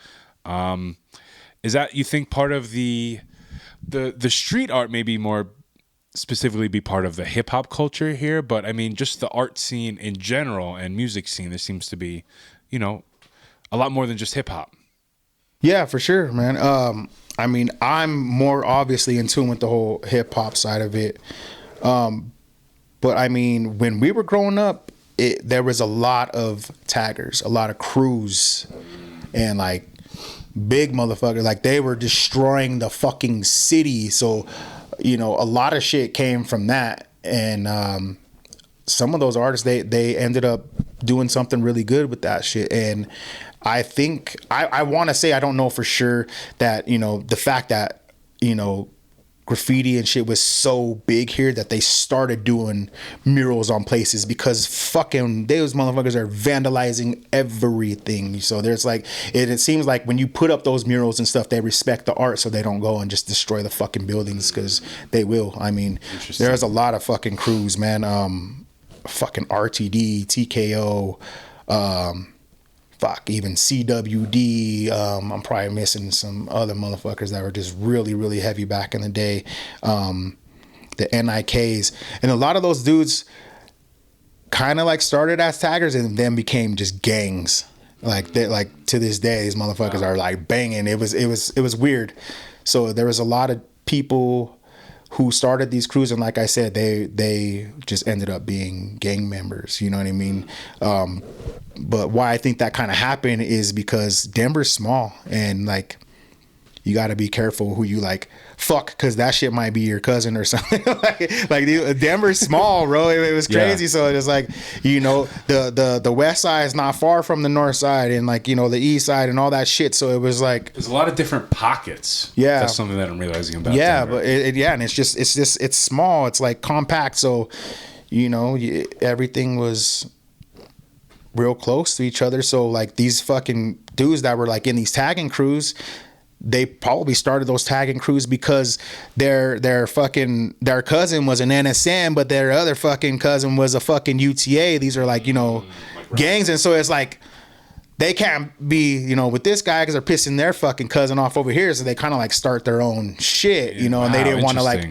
Is that, you think, part of the street art, maybe more specifically be part of the hip hop culture here? But I mean, just the art scene in general and music scene, there seems to be, you know, a lot more than just hip hop. Yeah, for sure, man. I mean, I'm more obviously in tune with the whole hip hop side of it. But I mean, when we were growing up, there was a lot of taggers, a lot of crews, and like big motherfuckers. Like they were destroying the fucking city. So, you know, a lot of shit came from that. And some of those artists, they ended up doing something really good with that shit. And I think, I want to say, I don't know for sure that, you know, the fact that, you know, graffiti and shit was so big here that they started doing murals on places, because fucking those motherfuckers are vandalizing everything. So there's like, it seems like when you put up those murals and stuff, they respect the art, so they don't go and just destroy the fucking buildings, because they will. I mean, there's a lot of fucking crews, man. Fucking RTD, TKO, even CWD. I'm probably missing some other motherfuckers that were just really, really heavy back in the day. The NIKs. And a lot of those dudes kind of like started as taggers and then became just gangs. Like they, like to this day, these motherfuckers are like banging. It was weird. So there was a lot of people who started these crews, and like I said, they just ended up being gang members. You know what I mean? But why I think that kind of happened is because Denver's small, and like you got to be careful who you like fuck, because that shit might be your cousin or something. like Denver's small, bro. It was crazy. Yeah. So it's like, you know, the west side is not far from the north side, and like, you know, the east side and all that shit. So it was like there's a lot of different pockets. Yeah, that's something that I'm realizing about. Yeah, Denver. but and it's small. It's like compact. So, you know, everything was real close to each other. So like these fucking dudes that were like in these tagging crews, they probably started those tagging crews because their cousin was an NSM, but their other fucking cousin was a fucking UTA. These are like, you know, gangs. And so it's like, they can't be, you know, with this guy because they're pissing their fucking cousin off over here. So they kind of like start their own shit, you know, and they didn't want to like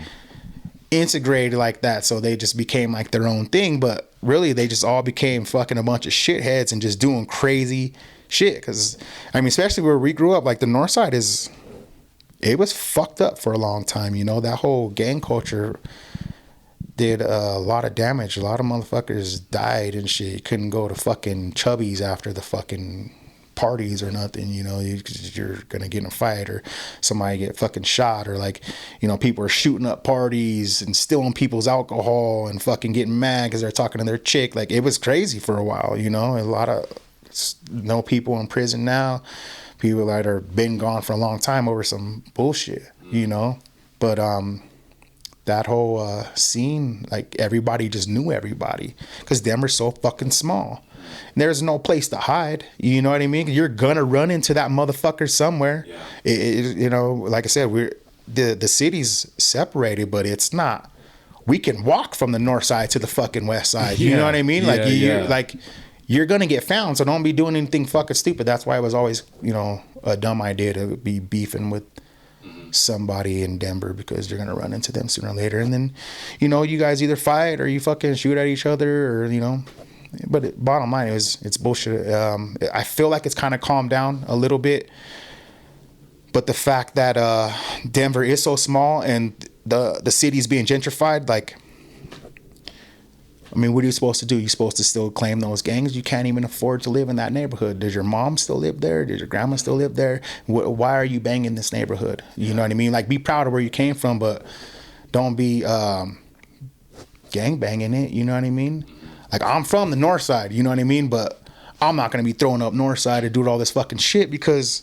integrate like that. So they just became like their own thing. But really, they just all became fucking a bunch of shitheads and just doing crazy shit. Because I mean, especially where we grew up, like the north side it was fucked up for a long time, you know. That whole gang culture did a lot of damage. A lot of motherfuckers died and shit. You couldn't go to fucking Chubby's after the fucking parties or nothing, you know. You're gonna get in a fight or somebody get fucking shot, or like, you know, people are shooting up parties and stealing people's alcohol and fucking getting mad because they're talking to their chick. Like, it was crazy for a while, you know. A lot of people in prison now, people that are been gone for a long time over some bullshit, you know. But that whole scene, like, everybody just knew everybody because Denver's so fucking small. And there's no place to hide, you know what I mean? You're gonna run into that motherfucker somewhere. Yeah. You know, like I said, the city's separated, but it's not. We can walk from the north side to the fucking west side. You know what I mean? Like, you're gonna get found, so don't be doing anything fucking stupid. That's why it was always, you know, a dumb idea to be beefing with somebody in Denver, because you're gonna run into them sooner or later, and then, you know, you guys either fight or you fucking shoot at each other, or, you know. But bottom line is, it's bullshit. I feel like it's kind of calmed down a little bit, but the fact that Denver is so small and the city's being gentrified, like, I mean, what are you supposed to do? You're supposed to still claim those gangs? You can't even afford to live in that neighborhood. Does your mom still live there? Does your grandma still live there? Why are you banging this neighborhood? You know what I mean? Like, be proud of where you came from, but don't be gang banging it. You know what I mean? Like, I'm from the north side, you know what I mean? But I'm not going to be throwing up north side and doing all this fucking shit, because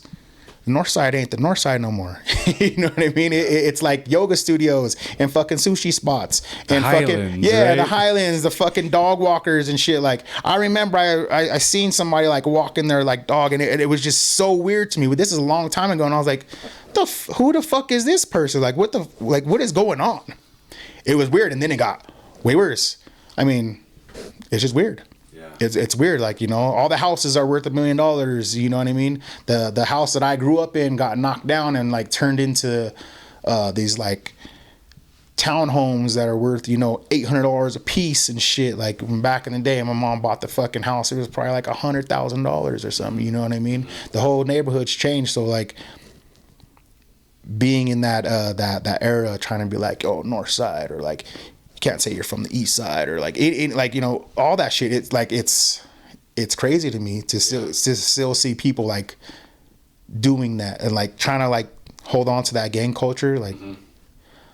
the north side ain't the north side no more. You know what I mean? It's like yoga studios and fucking sushi spots and fucking, yeah, right? The Highlands, the fucking dog walkers and shit. Like, I remember I seen somebody like walking their like dog, and it was just so weird to me. But this is a long time ago, and I was like, who the fuck is this person? Like, what is going on? It was weird, and then it got way worse. I mean, it's just weird. Yeah. It's weird. Like, you know, all the houses are worth $1 million. You know what I mean? The house that I grew up in got knocked down and like turned into these like townhomes that are worth, you know, $800 a piece and shit. Like back in the day, my mom bought the fucking house. It was probably like $100,000 or something. You know what I mean? The whole neighborhood's changed. So like, being in that era, trying to be like, oh, North Side, or like, you can't say you're from the East Side, or like, it like, you know, all that shit. It's like, it's crazy to me to still see people like doing that and like trying to like hold on to that gang culture. Like,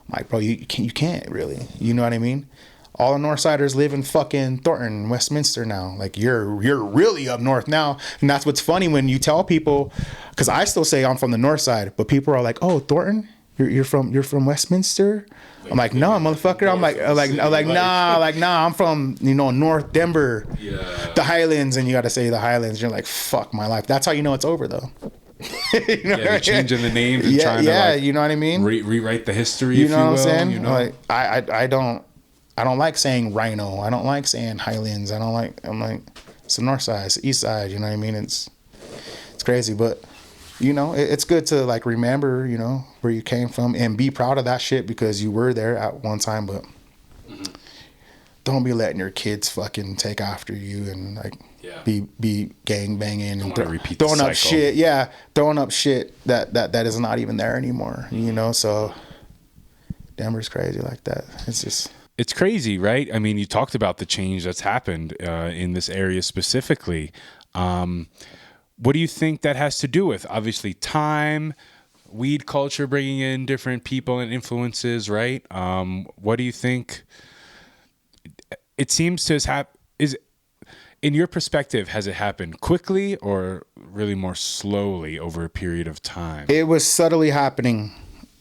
like, bro, you can't really, you know what I mean? All the Northsiders live in fucking Thornton, Westminster now. Like, you're really up north now. And that's what's funny when you tell people, because I still say I'm from the North Side, but people are like, oh, Thornton? You're from Westminster? I'm like, no, motherfucker. I'm like, nah, I'm from, you know, North Denver, the Highlands, and you got to say the Highlands. You're like, fuck my life. That's how you know it's over, though. You know, you're changing the names and trying to like, you know what I mean? Rewrite the history, you know what I'm saying? You know? Like, I don't like saying Rhino. I don't like saying Highlands. I'm like, it's the North Side, it's the East Side. You know what I mean? It's crazy, but you know, it's good to like remember, you know, where you came from and be proud of that shit because you were there at one time. But don't be letting your kids fucking take after you and like be gang banging and throwing up shit. Yeah, throwing up shit that is not even there anymore. You know, so Denver's crazy like that. It's crazy, right? I mean, you talked about the change that's happened in this area specifically. What do you think that has to do with? Obviously, time, weed culture, bringing in different people and influences, right? What do you think? It seems to have in your perspective, has it happened quickly or really more slowly over a period of time? It was subtly happening,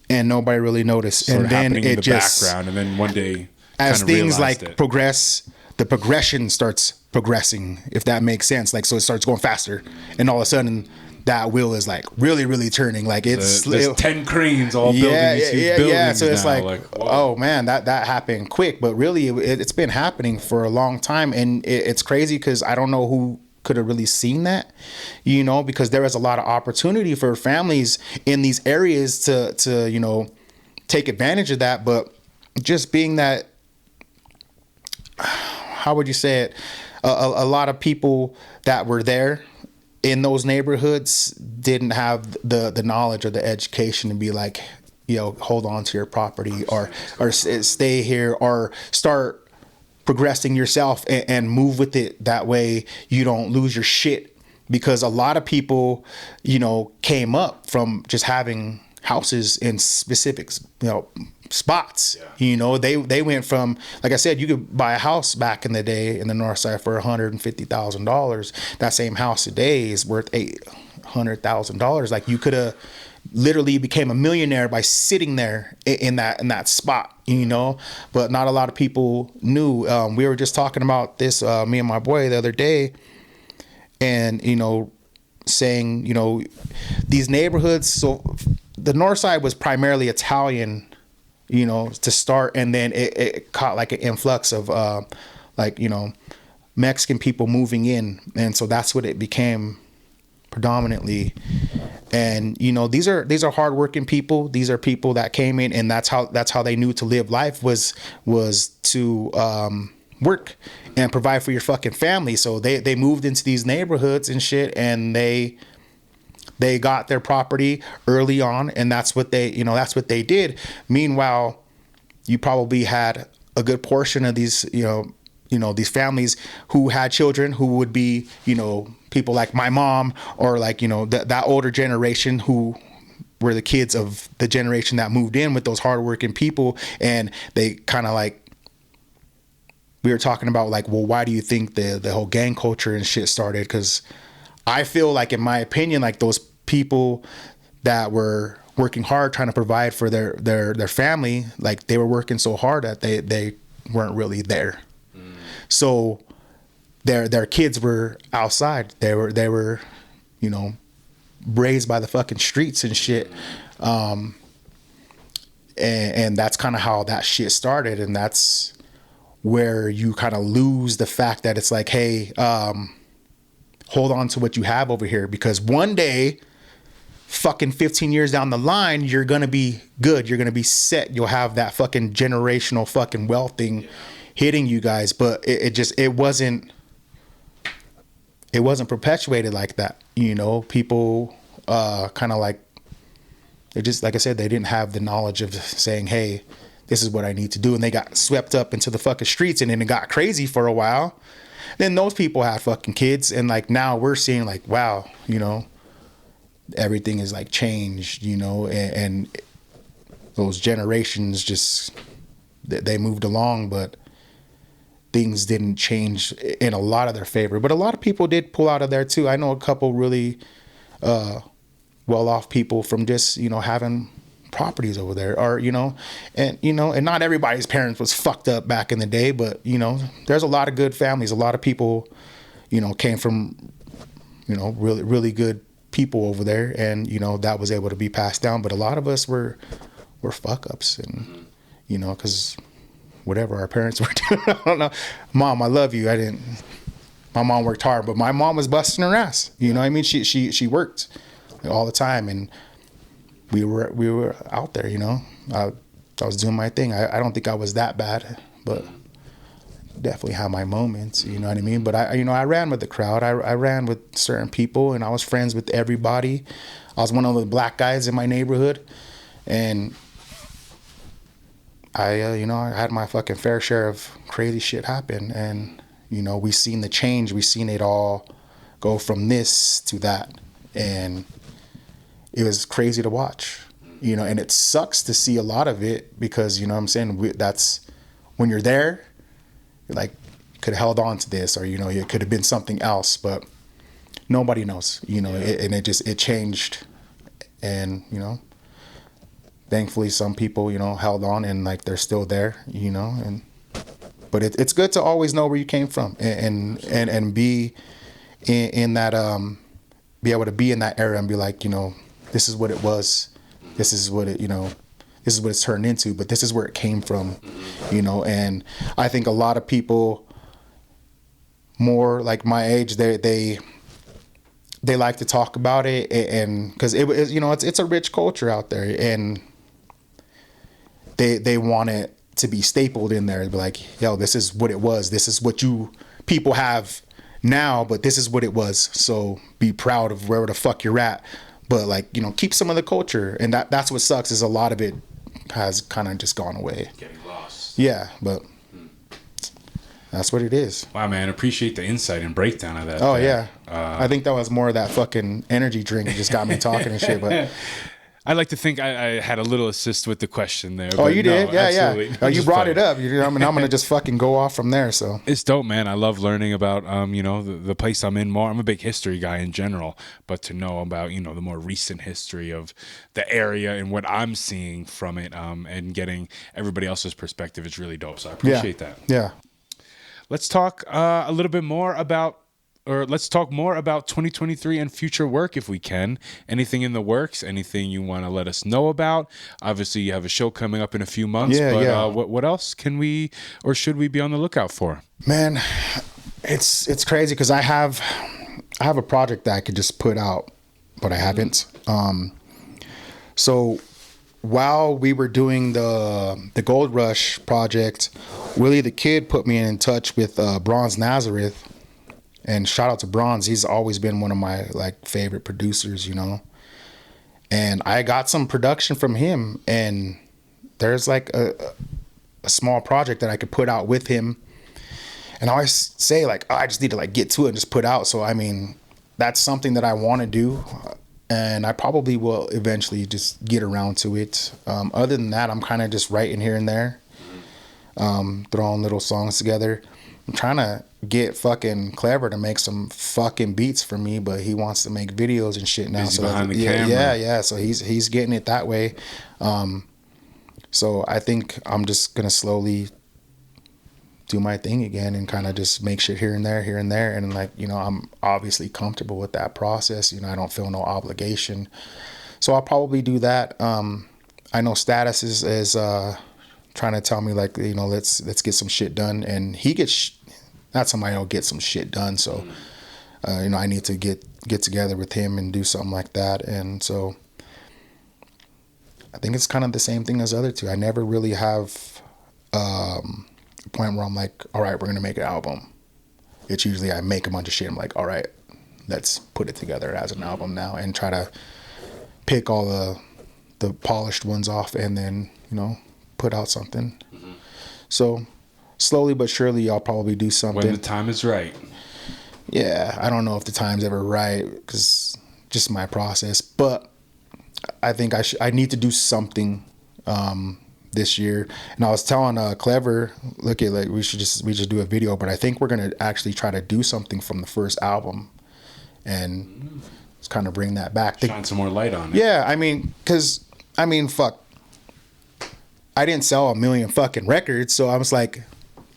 and nobody really noticed. Sort and of then happening it in the just background, and then one day, as things like it. progress, the progression starts progressing, if that makes sense. Like, so it starts going faster, and all of a sudden that wheel is like really, really turning. Like there's 10 cranes all building these huge buildings. Yeah. So it's like oh man, that happened quick, but really it's been happening for a long time, and it's crazy because I don't know who could have really seen that, you know, because there was a lot of opportunity for families in these areas to you know, take advantage of that, but just being that, how would you say it, a lot of people that were there in those neighborhoods didn't have the knowledge or the education to be like, you know, hold on to your property or stay here or start progressing yourself and move with it. That way you don't lose your shit, because a lot of people, you know, came up from just having houses in specific, you know, spots. You know, they went from, like I said, you could buy a house back in the day in the North Side for $150,000. That same house today is worth $800,000. Like, you could have literally became a millionaire by sitting there in that spot, you know. But not a lot of people knew. We were just talking about this, me and my boy, the other day, and you know, saying, you know, these neighborhoods. So the North Side was primarily Italian, you know, to start, and then it caught like an influx of like, you know, Mexican people moving in, and so that's what it became predominantly. And you know, these are hardworking people. These are people that came in, and that's how they knew to live life was to work and provide for your fucking family. So they moved into these neighborhoods and shit, and they got their property early on, and that's what they did. Meanwhile, you probably had a good portion of these, you know, these families who had children who would be, you know, people like my mom, or like, you know, that older generation who were the kids of the generation that moved in with those hardworking people. And they kind of like, we were talking about like, well, why do you think the whole gang culture and shit started? Because I feel like, in my opinion, like those people that were working hard trying to provide for their family, like they were working so hard that they weren't really there. So their kids were outside. They were, you know, raised by the fucking streets and shit. And that's kind of how that shit started. And that's where you kind of lose the fact that it's like, hey, hold on to what you have over here, because one day, fucking 15 years down the line, you're gonna be good. You're gonna be set. You'll have that fucking generational fucking wealth thing hitting you guys. But it wasn't perpetuated like that. You know, people kind of like, they just, like I said, they didn't have the knowledge of saying, hey, this is what I need to do. And they got swept up into the fucking streets, and then it got crazy for a while. Then those people had fucking kids. And like now we're seeing like, wow, you know, everything is like changed, you know, and those generations just, they moved along, but things didn't change in a lot of their favor. But a lot of people did pull out of there too. I know a couple really well-off people from just, you know, having properties over there, or, you know, and not everybody's parents was fucked up back in the day, but, you know, there's a lot of good families. A lot of people, you know, came from, you know, really, really good people over there, and, you know, that was able to be passed down. But a lot of us were fuck ups, and, you know, because whatever our parents were doing, I don't know. Mom, I love you. My mom worked hard, but my mom was busting her ass. You know what I mean? She worked all the time, and we were out there, you know. I was doing my thing. I don't think I was that bad, but definitely had my moments, you know what I mean? But I ran with the crowd. I ran with certain people, and I was friends with everybody. I was one of the black guys in my neighborhood, and I had my fucking fair share of crazy shit happen. And, you know, we seen the change. We seen it all go from this to that. And it was crazy to watch, you know, and it sucks to see a lot of it, because, you know what I'm saying, that's when you're there, you're like, could have held on to this, or, you know, it could have been something else, but nobody knows, you know. It changed. And, you know, thankfully some people, you know, held on, and like they're still there, you know. And but it's good to always know where you came from, and be in that be able to be in that era and be like, you know, this is what it was, this is what it, you know, this is what it's turned into, but this is where it came from, you know. And I think a lot of people more like my age, they like to talk about it, and because it you know, it's a rich culture out there, and they want it to be stapled in there, be like, yo, this is what it was, this is what you people have now, but this is what it was, so be proud of wherever the fuck you're at. But like, you know, keep some of the culture, and that's what sucks, is a lot of it has kind of just gone away, Getting lost. Yeah, but that's what it is. Wow, man, appreciate the insight and breakdown of that. Oh yeah, I think that was more of that fucking energy drink that just got me talking and shit. But I like to think I had a little assist with the question there. Oh, you did? Yeah, absolutely. yeah. Oh, you brought it up. You know, I mean, I'm gonna just fucking go off from there. So it's dope, man. I love learning about you know, the place I'm in more. I'm a big history guy in general, but to know about, you know, the more recent history of the area and what I'm seeing from it, and getting everybody else's perspective is really dope. So I appreciate that. Yeah. Let's talk a little bit more about, or let's talk more about 2023 and future work if we can. Anything in the works? Anything you want to let us know about? Obviously, you have a show coming up in a few months. Yeah, but yeah. What else can we or should we be on the lookout for? Man, it's crazy because I have a project that I could just put out, but I haven't. So while we were doing the Gold Rush project, Willie the Kid put me in touch with Bronze Nazareth. And shout out to Bronze. He's always been one of my like favorite producers, you know. And I got some production from him, and there's like a small project that I could put out with him. And I always say like, oh, I just need to like get to it and just put out. So I mean, that's something that I want to do, and I probably will eventually just get around to it. Other than that, I'm kind of just writing here and there, throwing little songs together. I'm trying to get fucking Klever to make some fucking beats for me, but he wants to make videos and shit now. Busy so behind the camera. Yeah. So he's getting it that way. So I think I'm just gonna slowly do my thing again and kind of just make shit here and there. And like, you know, I'm obviously comfortable with that process. You know, I don't feel no obligation. So I'll probably do that. I know Status is trying to tell me like, you know, let's get some shit done, and he gets not somebody that'll get some shit done. So you know, I need to get together with him and do something like that. And so I think it's kind of the same thing as the other two. I never really have a point where I'm like, all right, we're gonna make an album. It's usually I make a bunch of shit. I'm like, all right, let's put it together as an album now, and try to pick all the polished ones off, and then, you know, put out something. So slowly but surely I'll probably do something when the time is right. Yeah, I don't know if the time's ever right, because just my process, but I think I need to do something this year. And I was telling Klever, look at, like, we should do a video, but I think we're gonna actually try to do something from the first album and just kind of bring that back. Shine some more light on it. Yeah, I mean, because fuck, I didn't sell 1 million fucking records, so I was like,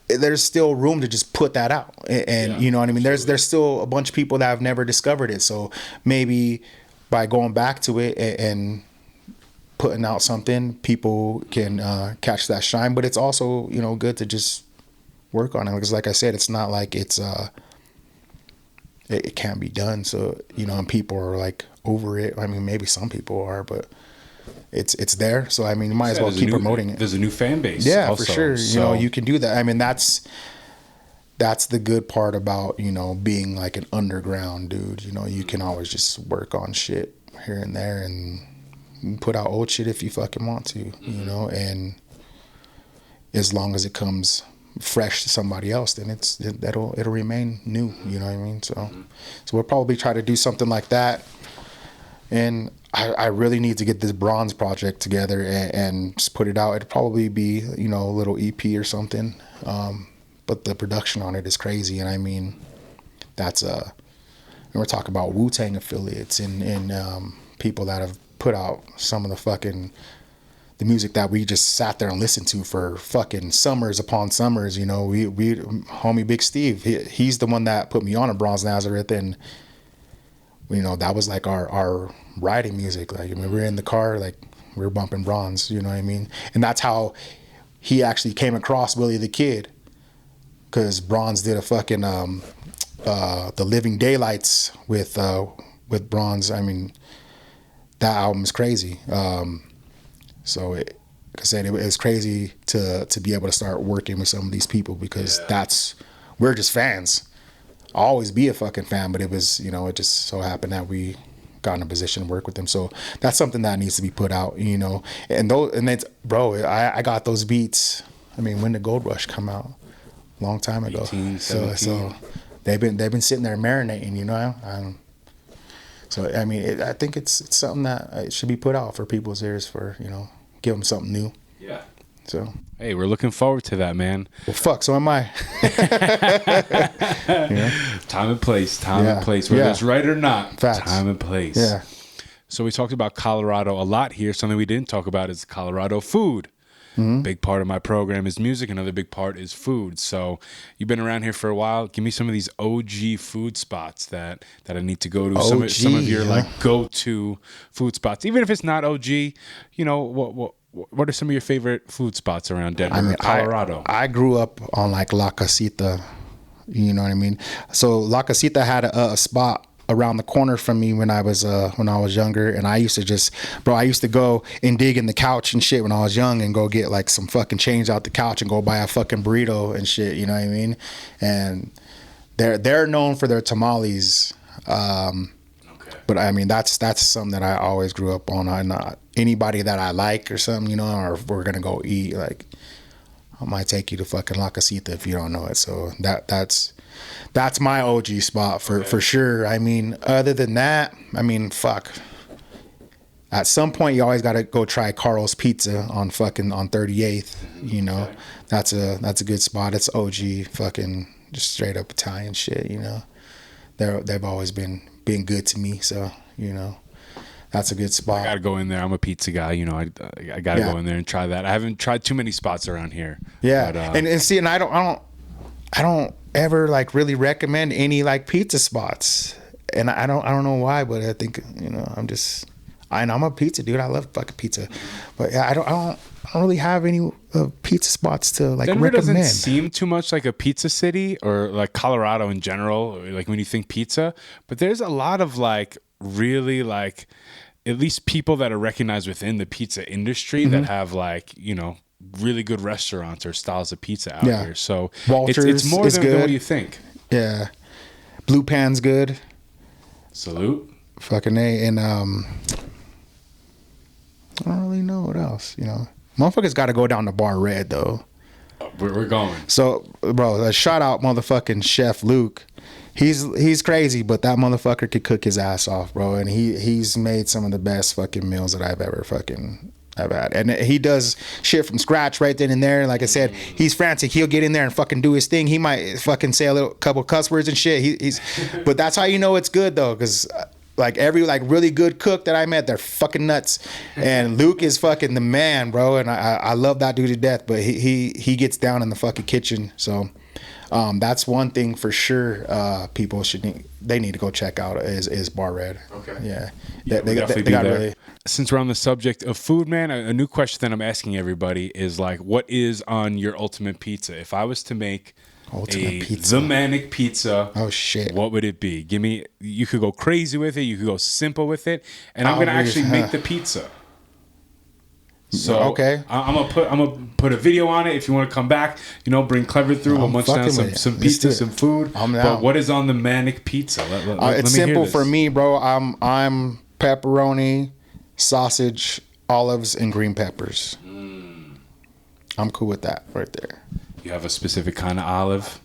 there's still room to just put that out, and yeah, you know what I mean. absolutely. There's still a bunch of people that have never discovered it, so maybe by going back to it and putting out something, people can catch that shine. But it's also, you know, good to just work on it, because like I said, it's not like it's it can't be done. So, you know, and people are like over it. I mean, maybe some people are, but it's there. So I mean, you might as well keep promoting it. There's a new fan base. Yeah, also, for sure. so. You know, you can do that. I mean, that's the good part about, you know, being like an underground dude. You know, you can always just work on shit here and there and put out old shit if you fucking want to, you know, and as long as it comes fresh to somebody else, then it'll remain new, you know what I mean? So we'll probably try to do something like that. And I really need to get this Bronze project together and just put it out. It'd probably be, you know, a little EP or something. But the production on it is crazy. And I mean, that's we're talking about Wu-Tang affiliates and people that have put out some of the music that we just sat there and listened to for fucking summers upon summers. You know, we homie Big Steve, he's the one that put me on a Bronze Nazareth, and you know, that was like our riding music. Like, I mean, we were in the car, like, we were bumping Bronze, you know what I mean? And that's how he actually came across Willie the Kid, because Bronze did a fucking the Living Daylights with Bronze. I mean, that album's crazy. So like I said, it was crazy to be able to start working with some of these people, because we're just fans. I'll always be a fucking fan, but it was, you know, it just so happened that we got in a position to work with them. So that's something that needs to be put out, you know. And it's, bro, I got those beats. I mean, when did Gold Rush come out? A long time ago. 18, so they've been sitting there marinating, you know. So I mean, I think it's something that it should be put out for people's ears, for, you know, give them something new. Yeah. So. Hey, we're looking forward to that, man. Well, fuck, so am I. Yeah. Time and place, whether it's right or not. Facts. Time and place. Yeah. So we talked about Colorado a lot here. Something we didn't talk about is Colorado food. Big part of my program is music. Another big part is food. So you've been around here for a while. Give me some of these OG food spots that I need to go to. Some of your like go-to food spots. Even if it's not OG, you know, what are some of your favorite food spots around Denver, I mean, Colorado? I grew up on like La Casita, you know what I mean? So La Casita had a spot around the corner from me when I was younger, and I used to go and dig in the couch and shit when I was young and go get like some fucking change out the couch and go buy a fucking burrito and shit, you know what I mean? And they're known for their tamales. But I mean, that's something that I always grew up on. Anybody that I like or something, you know, or if we're gonna go eat, like, I might take you to fucking La Casita if you don't know it. So that's my OG spot for sure. I mean, other than that, I mean, fuck. At some point, you always gotta go try Carl's Pizza on 38th. You know, that's a good spot. It's OG fucking just straight up Italian shit. You know, they've always been good to me. So, you know, that's a good spot. I gotta go in there. I'm a pizza guy. You know, I gotta go in there and try that. I haven't tried too many spots around here. Yeah, but, and see, and I don't ever like really recommend any like pizza spots, and I don't know why, but I think, you know, And I'm a pizza dude. I love fucking pizza, but yeah, I don't really have any pizza spots to like Denver recommend. doesn't seem too much like a pizza city, or like Colorado in general, like when you think pizza. But there's a lot of like really like at least people that are recognized within the pizza industry that have like, you know, really good restaurants or styles of pizza out here. So Walters it's more than what you think. Yeah, Blue Pan's good. Salute. Fucking A. And I don't really know what else, you know. Motherfuckers got to go down to Bar Red, though. We're going. So, bro, shout out motherfucking Chef Luke. He's crazy, but that motherfucker could cook his ass off, bro. And he's made some of the best fucking meals that I've ever had. And he does shit from scratch right then and there. Like I said, he's frantic. He'll get in there and fucking do his thing. He might fucking say a couple cuss words and shit. But that's how you know it's good, though, because like every like really good cook that I met, they're fucking nuts. And Luke is fucking the man, bro. And I love that dude to death. But he gets down in the fucking kitchen. So that's one thing for sure. People they need to go check out is Bar Red. Okay. Yeah. They got really. Since we're on the subject of food, man, a new question that I'm asking everybody is like, what is on your ultimate pizza? If I was to make the Manic pizza, oh shit, what would it be? Give me. You could go crazy with it. You could go simple with it, and I'm gonna actually make the pizza. So okay, I'm gonna put a video on it. If you want to come back, you know, bring Klever through. We'll munch down some pizza, some food. But what is on the Manic pizza? It's simple for me, bro. I'm pepperoni, sausage, olives, and green peppers. I'm cool with that right there. You have a specific kind of olive?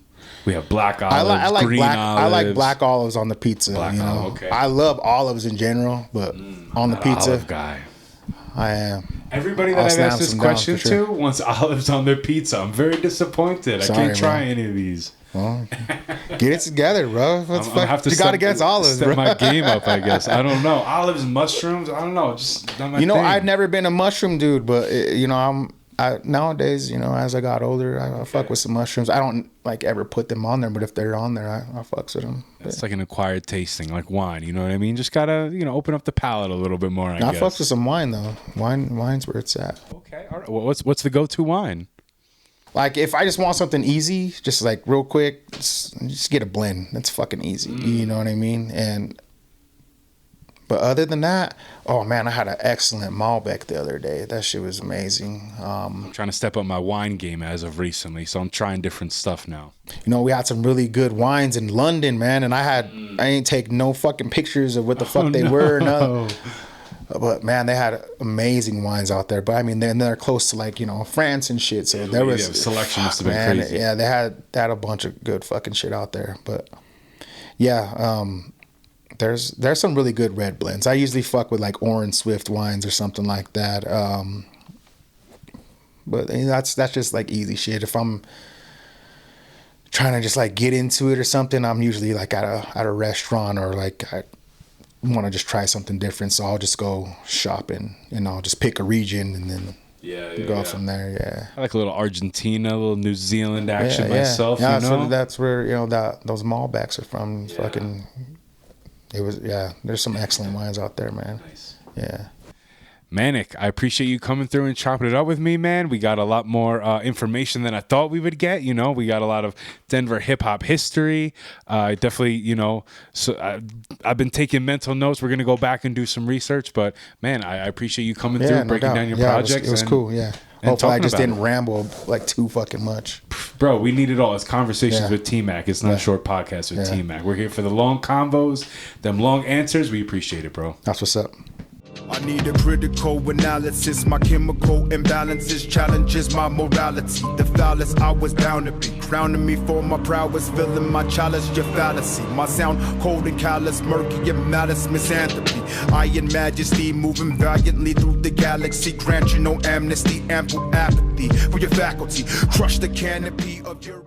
We have black olives, green olives. I like black olives on the pizza. Black olive, okay. I love olives in general, but on the pizza, olive guy. I am. Everybody that I've asked this question to wants olives on their pizza. I'm very disappointed. I can't try any of these. Well, get it together, bro. What the fuck you got against olives, step bro? my game up, I guess. I don't know. Olives, mushrooms. I don't know. Just not my thing. I've never been a mushroom dude, but nowadays, as I got older, I fuck with some mushrooms. I don't like ever put them on there, but if they're on there, I fucks with them. It's like an acquired tasting, like wine. You know what I mean? Just gotta open up the palate a little bit more. I guess. fucks with some wine though. Wine's where it's at. Okay, all right. Well, what's the go-to wine? Like if I just want something easy, just like real quick, just get a blend. That's fucking easy. You know what I mean? But other than that, oh man, I had an excellent Malbec the other day. That shit was amazing. I'm trying to step up my wine game as of recently, so I'm trying different stuff now. We had some really good wines in London, man, and I ain't take no fucking pictures of what the fuck they were. No. But man, they had amazing wines out there. But I mean, they're close to like France and shit. So there was selection must have been crazy. Yeah, they had a bunch of good fucking shit out there. But yeah, there's some really good red blends. I usually fuck with like Orange Swift wines or something like that. But that's just like easy shit. If I'm trying to just like get into it or something, I'm usually like at a restaurant or like I want to just try something different. So I'll just go shopping and I'll just pick a region and then go from there. Yeah, I like a little Argentina, a little New Zealand action myself. Yeah, that's where those Malbecs are from. Yeah. Fucking. It was there's some excellent wines out there, man. Nice. Yeah. Manic, I appreciate you coming through and chopping it up with me, man. We got a lot more information than I thought we would get. We got a lot of Denver hip-hop history. Definitely, so I've been taking mental notes. We're going to go back and do some research. But, man, I appreciate you coming through, breaking down your projects. It was cool, yeah. Hopefully I just didn't ramble like too fucking much. Bro, we need it all. It's conversations with T-Mac. It's not a short podcast with T-Mac. We're here for the long convos, them long answers. We appreciate it, bro. That's what's up. I need a critical analysis. My chemical imbalances challenges my morality. The phallus I was bound to be, crowning me for my prowess, filling my chalice, your fallacy. My sound cold and callous, murky and malice, misanthropy. I in majesty, moving valiantly through the galaxy. Grant you no amnesty, ample apathy for your faculty. Crush the canopy of your